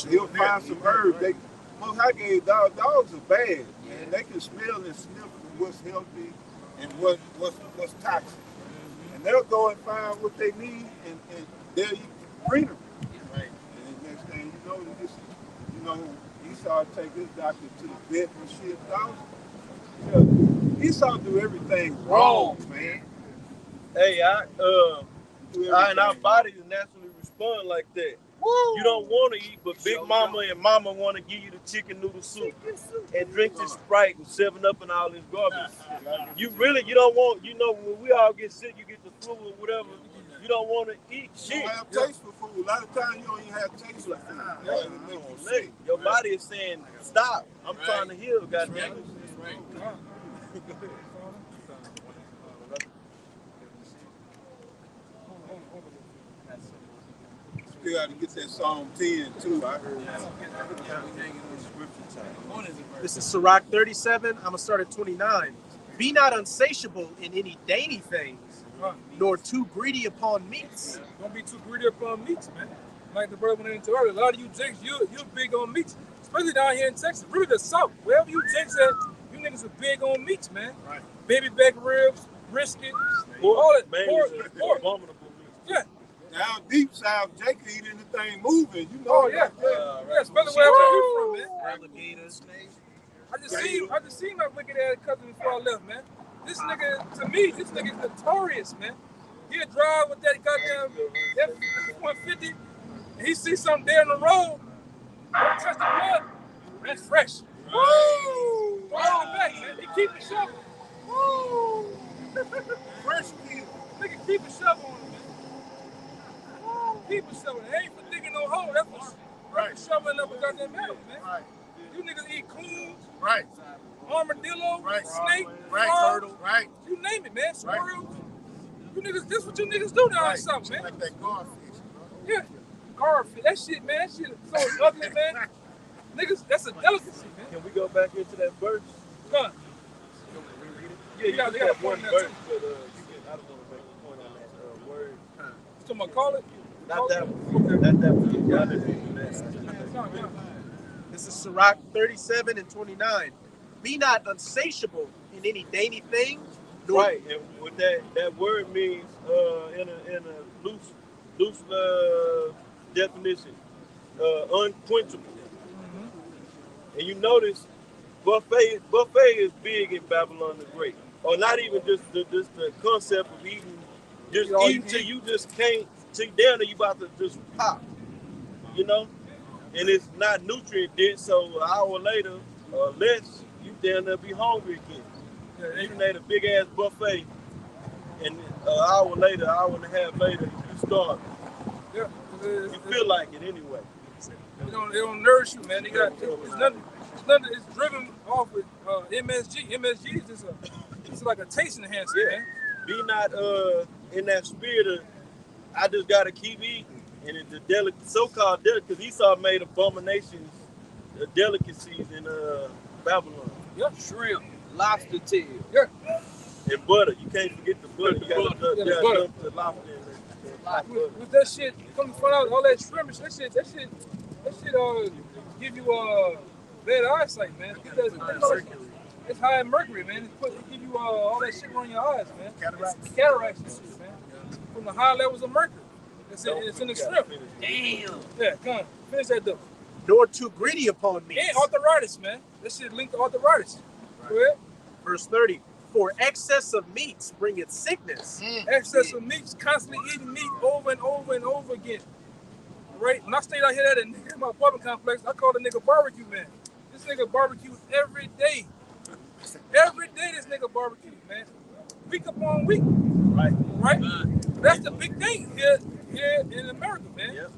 He'll find some herbs. They, Most High gave dogs are bad, man. They can smell and sniff what's healthy and what's toxic. And they'll go and find what they need and they'll eat greenery. Right. And the next thing you know, Esau take his doctor to the vet and shit. Esau do everything wrong, man. Hey, Do and our everything bodies naturally respond like that. You don't want to eat, but Big Mama and Mama want to give you the chicken noodle soup and drink this Sprite and 7-Up and all this garbage. You don't want, when we all get sick, you get the flu or whatever, you don't want to eat You shit. don't have taste for food. A lot of times you don't even have taste for food. It makes you sick. Your body is saying, stop. I'm trying to heal, goddamn it. Still got to get that Psalm 10 too. I heard This is Sirach 37. I'm going to start at 29. Be not unsatiable in any dainty things, nor too greedy upon meats. Don't be too greedy upon meats, man. Like the brother went into earlier, a lot of you jakes, you're big on meats, especially down here in Texas. Really the South, wherever you jakes at, you niggas are big on meats, man. Right. Baby back ribs, brisket, Pork, all that. man, Pork, it's pork. abominable meat. Yeah. down deep south, Jake eat anything moving. You know. Oh yeah, yeah. Especially wherever you from, man. Alligators, I just seen my wicked ass cousin before I left, man. This nigga, to me, this nigga is notorious, man. He'll drive with that goddamn F-150, and he see something there in the road, touch the blood, that's fresh. Woo! Throw it back, man. He keep the shovel. Woo! Fresh meat. Nigga keep a shovel on him, man. Woo! Keep a shovel. It ain't for digging no hole. That's for shoveling up a goddamn metal, man. Right. You niggas eat coons, Right. armadillo, Right. snake, Right. frog, Turtle. Right. you name it, man. Squirrels. You niggas, this what you niggas do down Right. south, man. Like that garfish. Yeah. Garfish. That shit, man. That shit is so ugly, man. Niggas, that's a delicacy, man. Can we go back into that verse? Come on. Yeah, you got got a one point verse, there, but I don't want to make a point on that word. So I'm gonna call it? Not that one. Not that one. Y'all didn't do that. This is Sirach 37 and 29. Be not unsatiable in any dainty thing. Nor Right, and what that word means in a loose definition, unquenchable. And you notice buffet is big in Babylon the Great, or not even just the concept of eating, just eating till you just can't, till down there you about to just pop, you know, and it's not nutrient dense. So an hour later or less, you down there be hungry again. Yeah, You ate a big ass buffet, and an hour later, an hour and a half later, you starve. Yeah. You feel like it anyway. It don't nourish you, man. It's driven off with MSG. MSG is just it's like a taste enhancer, Yeah. man. Be not in that spirit of I just gotta keep eating, and it's the so-called delicacies. Esau made abominations, delicacies in Babylon. Yeah. Shrimp, lobster tail. Yeah. And butter. You can't forget the butter. You gotta Yeah, the butter. dump the lobster in there. With that shit coming from out, all that shrimpage, that shit give you bad eyesight, man. It's high in mercury, man. It give you all that shit on your eyes, man. Cataracts and shit, man. From the high levels of mercury. It's in the shrimp. Damn. Yeah, come on. Finish that though. nor too greedy upon meats. And arthritis, man. That shit linked to arthritis. Go ahead. Verse 30. For excess of meats bringeth sickness. Excess of meat, constantly eating meat over and over and over again. Right? When I stayed out here at my apartment complex, I called the nigga barbecue man. This nigga barbecues every day. Every day this nigga barbecues, man. Week upon week. Right? That's the big thing here in America, man. Yep.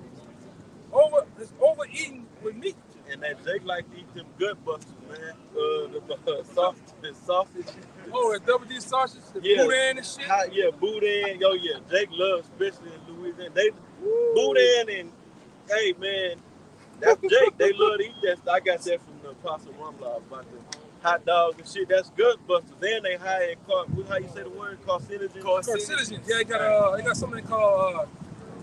It's overeating with meat. And that Jake like to eat them gut busters, man. The sausage. Oh, the double D sausage, the Yeah. boudin and shit. Yeah, boudin. Yo, yeah. Jake loves, especially in Louisiana. They boudin and hey, man, that's Jake. They love to eat that. I got that from the Apostle Rumlaw about the hot dogs and shit. That's gut busters. Then they high in how you say the word? Carcinogen. Carcinogen. Yeah, they got something called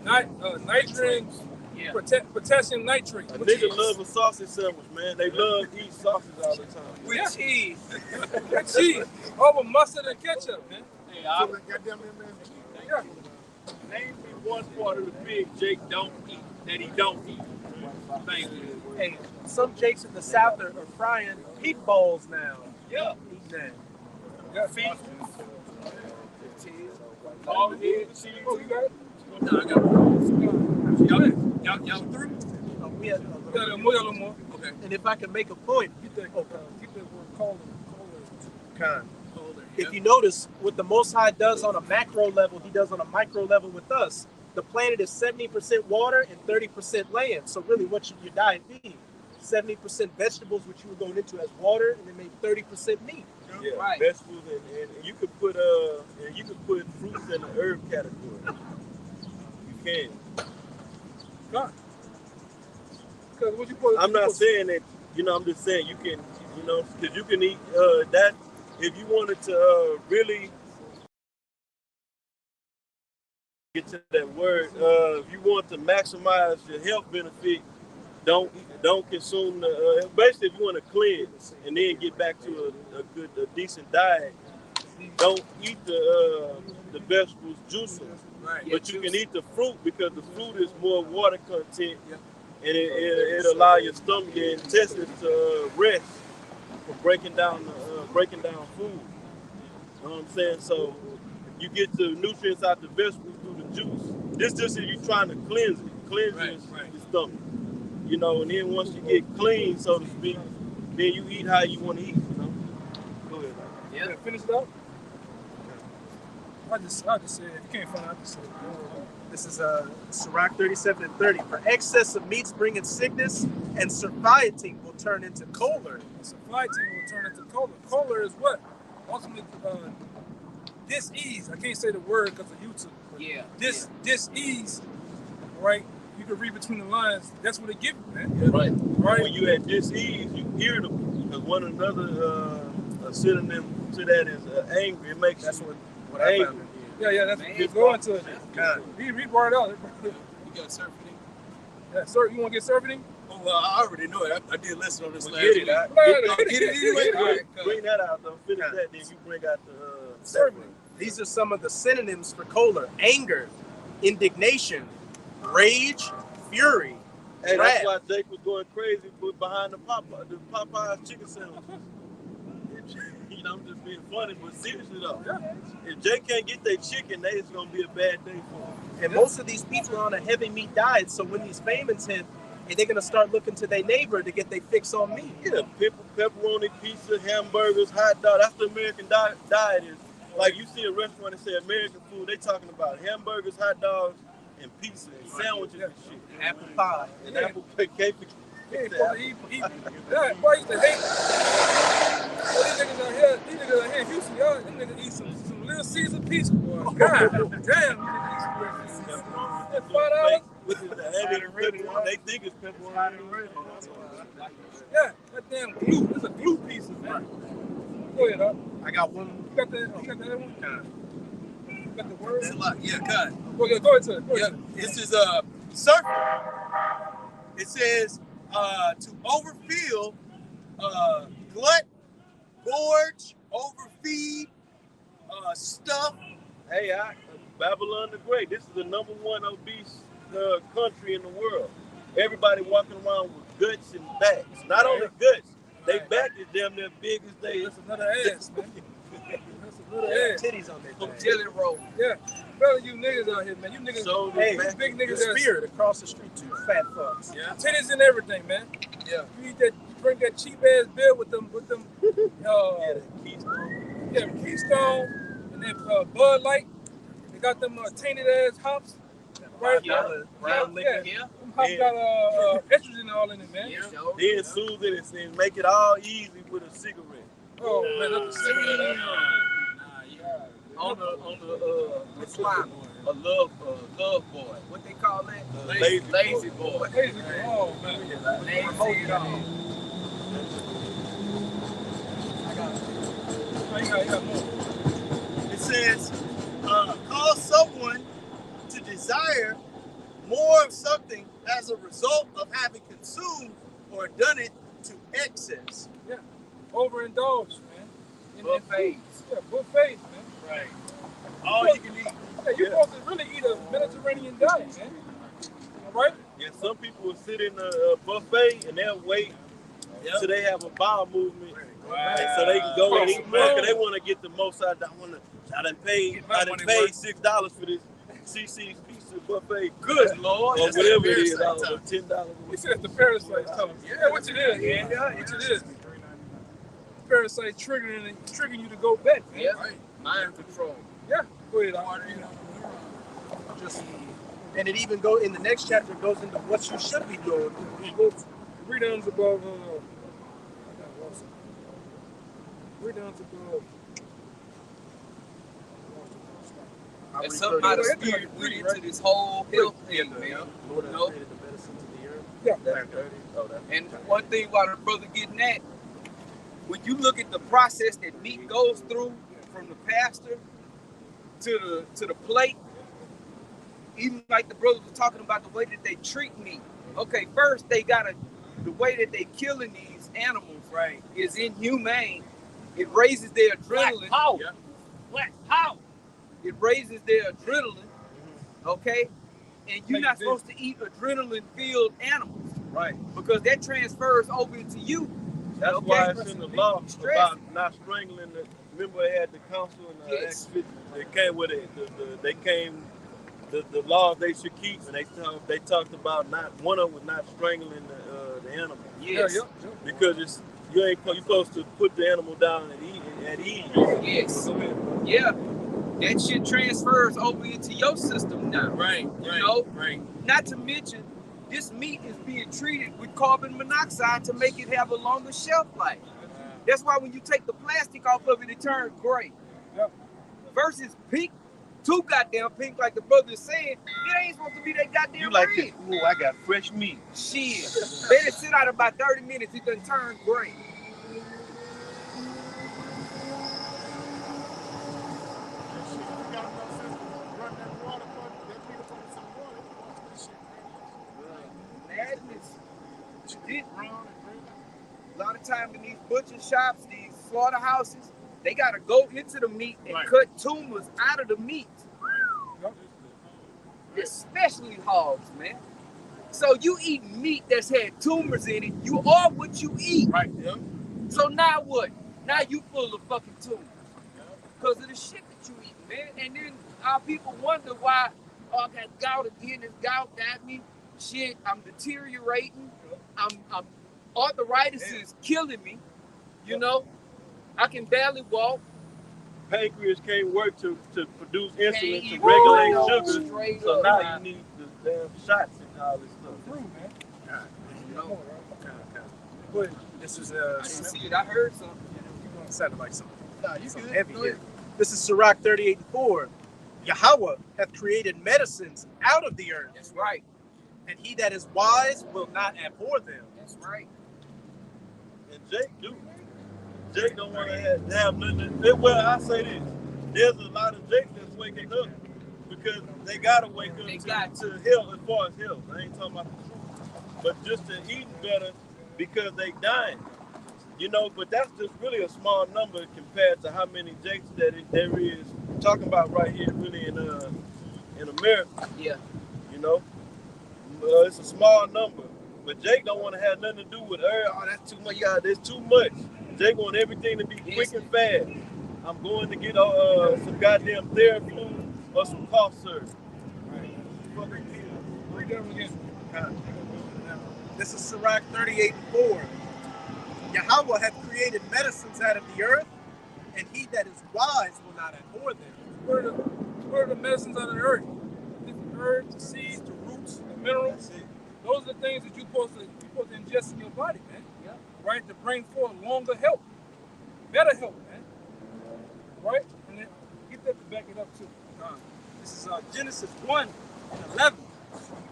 nitrogen. Yeah. Potassium nitrate. A nigga love a sausage sandwich, man. They love to eat sausage all the time. With cheese. With cheese. Over mustard and ketchup, man. Hey, Goddamn it, man. Yeah. name me one part of the pig Jake don't eat that he don't eat. Thank you. Hey, some Jakes in the South are frying pig balls now. Yeah. Eat that. Yeah. Feet. All the head, cheese. Oh, you got it? No, I got Y'all through? We had We got a little more. Okay. and if I can make a point, Get that word colder. kind. Colder. If you notice, what the Most High does on a macro level, he does on a micro level with us. The planet is 70% water and 30% land. So really, what should your diet be? 70% vegetables, which you were going into as water, and then maybe 30% meat. Yeah, Right. vegetables and you could put fruits in the herb category. You can. God. Because what you put? I'm not saying that, I'm just saying you can, because you can eat that if you wanted to really get to that word. If you want to maximize your health benefit, don't consume the. Basically, if you want to cleanse and then get back to a decent diet, don't eat the vegetables juices. Right. But you can eat the fruit because the fruit is more water content, and it allow your stomach, your intestines to rest for breaking down food. You know what I'm saying? So you get the nutrients out the vegetables through the juice. This just if you're trying to cleanse your stomach. And then once you get clean, so to speak, then you eat how you want to eat. Go ahead. Yeah. Finish it up. I just said, if you can't find it, I just said. This is Sirach 37 and 30. For excess of meats bringing sickness, and satiety will turn into choler. Supply chain will turn into choler. Choler is what? Ultimately, dis-ease. I can't say the word because of YouTube. Yeah. Dis-ease, right? You can read between the lines. That's what it gives you, man. Right. Right. When you at dis-ease, you irritable. Because one another synonym to that is angry. It makes That's you what I angry. found. Yeah, that's just go into it. We brought it out. You got surfing? Yeah, sir, you want to get surfing? Oh, well, I already know it. I did listen on this last Get week. it. Get it anyway? All right, Bring that out, though. Finish that, then you bring out the Surfing. These are some of the synonyms for choler: anger, indignation, rage, fury, Hey, wrath. that's why Jake was going crazy behind the Popeye's chicken sandwich. I'm just being funny, but seriously though, if Jake can't get their chicken, it's gonna be a bad day for him. And most of these people are on a heavy meat diet, so when these famines hit, they're gonna start looking to their neighbor to get their fix on meat. Yeah, pepperoni, pizza, hamburgers, hot dog. That's the American diet is. Like you see a restaurant that say American food, they talking about hamburgers, hot dogs, and pizza, and sandwiches and shit. Apple pie. And apple cake. Yeah, boy, I used to hate. Well, these niggas out here in Houston, y'all, them niggas eat some Little Caesar pizza, boy. God damn, you niggas eat some Little Caesar. That's $5. Which is the heavy pepperoni. They think it's pepperoni. Yeah, that damn glue. It's a glue pizza, man. Go ahead, up. I got one. You got the other one? You got the word? It's a lot. Yeah, cut. Go ahead to it. Yeah, this is surfing. It says to overfill, glut, gorge, overfeed, stuff. Hey, Babylon the Great. This is the #1 obese country in the world. Everybody walking around with guts and backs. Not only guts, they back is damn near big as they. That's another ass, man. That's Yeah. Titties on their back. Jelly roll. Yeah. Better you niggas out here, man. You niggas, So, Hey, these big niggas the that Spirit across the street, 2 fat fucks. Yeah. titties and everything, man. Yeah. You eat that, you drink that cheap ass beer with them, Keystone and then Bud Light. They got them tainted ass hops. Right? Brown liquor. Yeah. Them hops got estrogen all in it, man. Yeah. Then Susan and say, make it all easy with a cigarette. Oh man, that's a cigarette. On the slime. A love boy. What they call that? Lazy boy. Crazy. Oh man. Lazy it all. I got more. It says, cause someone to desire more of something as a result of having consumed or done it to excess. Yeah. Overindulged, man. Buffets. Yeah, buffets, man. Right. All you can eat. Yeah, you're supposed to really eat a Mediterranean diet, man. All right? Yeah, some people will sit in a buffet and they'll wait till they have a bowel movement. Right. And so they can go and eat more because they want to get the most out. I done paid $6 for this CC's pizza buffet. Good Lord. Or That's whatever the it is, parasite time. $10. He said the parasites tell him. Yeah, what it is. Yeah. What it is. Parasite triggering you to go back, man. Yeah. Mind control. Yeah. Go ahead. And it even go in the next chapter goes into what you should be doing. Read on above. Read on above. There's something out of spirit went into this whole health thing, man. You know? And one thing while the brother getting at, when you look at the process that meat goes through from the pasture to the plate, even like the brothers were talking about the way that they treat meat. Okay, first the way that they killing these animals, right, is inhumane. It raises their adrenaline. Black power. It raises their adrenaline, okay? And you're not supposed to eat adrenaline-filled animals, right? Because that transfers over into you. That's why it's in the law about not strangling. Remember, they had the council and they came with it. The laws they should keep, and they talked about one of them was not strangling the animal. Yes. Yeah. Because you're supposed to put the animal down and eat it at ease. Yes. Yeah. That shit transfers over into your system now. Right. Not to mention, this meat is being treated with carbon monoxide to make it have a longer shelf life. That's why when you take the plastic off of it, it turns gray. Yeah. Versus pink, too goddamn pink, like the brother is saying, it ain't supposed to be that goddamn You like red. this? Ooh, I got fresh meat. Shit. Let it sit out about 30 minutes, it done turn gray. Madness. A lot of time in these butcher shops, these slaughterhouses, they gotta go into the meat and cut tumors out of the meat. Especially hogs, man. So you eat meat that's had tumors in it, you are what you eat. Right. Yeah. So now what? Now you full of fucking tumors. Because of the shit that you eat, man. And then our people wonder why, I got gout again, this gout got me. Shit, I'm deteriorating. I'm arthritis is killing me. You know, I can barely walk. Pancreas can't work to produce insulin to Can't regulate even sugar. straight So up, now man. you need the damn shots and all this stuff. No. But this is I didn't see it. I heard something. sounded like something heavy here. This is Sirach 38:4. Yahweh hath created medicines out of the earth, That's right. and he that is wise will not abhor them. That's right. And Jake don't want to have nothing. Well, I say this. There's a lot of Jakes that's waking up because they got to wake up to health as far as health. I ain't talking about the truth. But just to eat better because they dying. You know, but that's just really a small number compared to how many Jakes that there is. Talking about right here really in America. Yeah. You know? It's a small number. But Jake don't want to have nothing to do with that's too much. There's too much. Jake want everything to be quick and fast. I'm going to get some goddamn therapy or some cough syrup. Read that one again. This is Sirach 38:4. Yahweh hath created medicines out of the earth, and he that is wise will not abhor them. What are the medicines out of the earth? Different herbs, the seeds, the roots, the minerals. Those are the things that you're supposed to ingest in your body, man. Yeah. Right? To bring forth longer health, better health, man. Right? And then get that to back it up too. This is Genesis 1:11.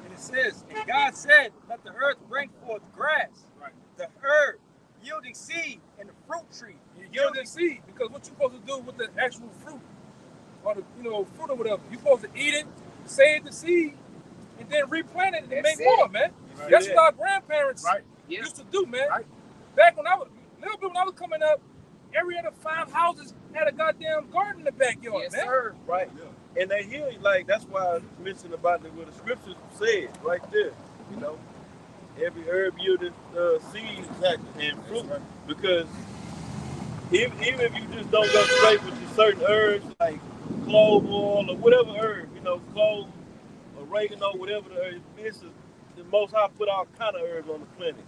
And it says, and God said, let the earth bring forth grass, Right. the herb yielding seed, and the fruit tree You yielding seed, because what you're supposed to do with the actual fruit, or the fruit or whatever, you're supposed to eat it, save the seed, and then replant it and make more, man. Right. That's what our grandparents Right. used to do, man. Right. Back when I was little bit, when I was coming up, every other 5 houses had a goddamn garden in the backyard, man. sir. Right. And they heal you, like, that's why I mentioned about what the scriptures said right there. You know, every herb yielded seeds and fruit, because even if you just don't go straight with your certain herbs like clove oil or whatever herb, clove, oregano, whatever the herb is, the Most High put all kind of herbs on the planet.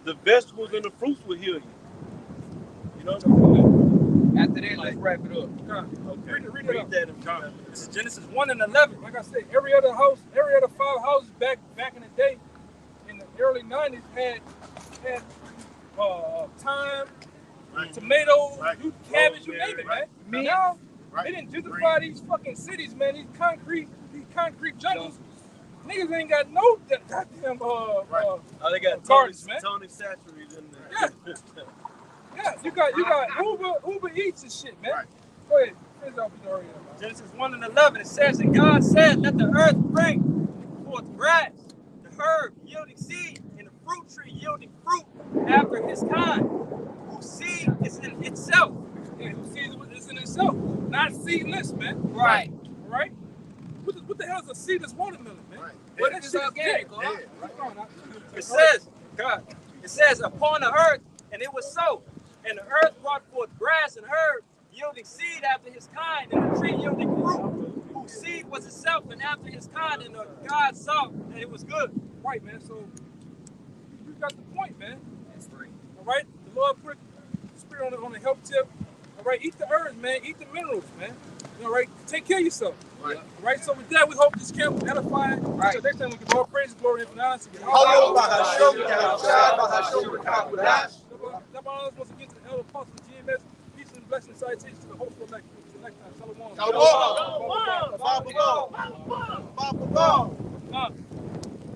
The vegetables and the fruits will heal you. You know. After that, let's wrap it up. Okay. Read Read that. that. This is Genesis 1:11. Like I said, every other 5 houses back in the day, in the early 90s, had thyme, Right. tomatoes, Right. cabbage, you name it, man. Right. Now Right. they didn't gentrify these fucking cities, man. These concrete jungles. Niggas ain't got no goddamn Oh, they got gardens, man. Tony Satcheries in there. Yeah, you got Uber Eats and shit, man. Right. Go ahead. Finish off with the Oreo. Genesis 1:11, it says, and God said, let the earth bring forth grass, the herb yielding seed, and the fruit tree yielding fruit after his kind, whose seed is in itself. Yeah, who sees it's in itself, not seedless, man. Right. Right? What the hell is a seedless watermelon, man? Right. Well, It's that shit is organic, dead. huh? Right. It says, upon the earth, and it was so. And the earth brought forth grass and herb, yielding seed after his kind, and the tree yielding fruit, whose seed was itself, and after his kind, and God saw, and it was good. Right, man. So you got the point, man. All right? The Lord put the spirit on the help tip. All right, eat the herbs, man. Eat the minerals, man. All right, take care of yourself. Right. All right, so with that, we hope this camp will edify. Right. So next time we give all praise, glory, and honor to once again to the elder apostle GMS. Peace and blessings, salutations to the host of next time. Shalom. Shalom. Shalom.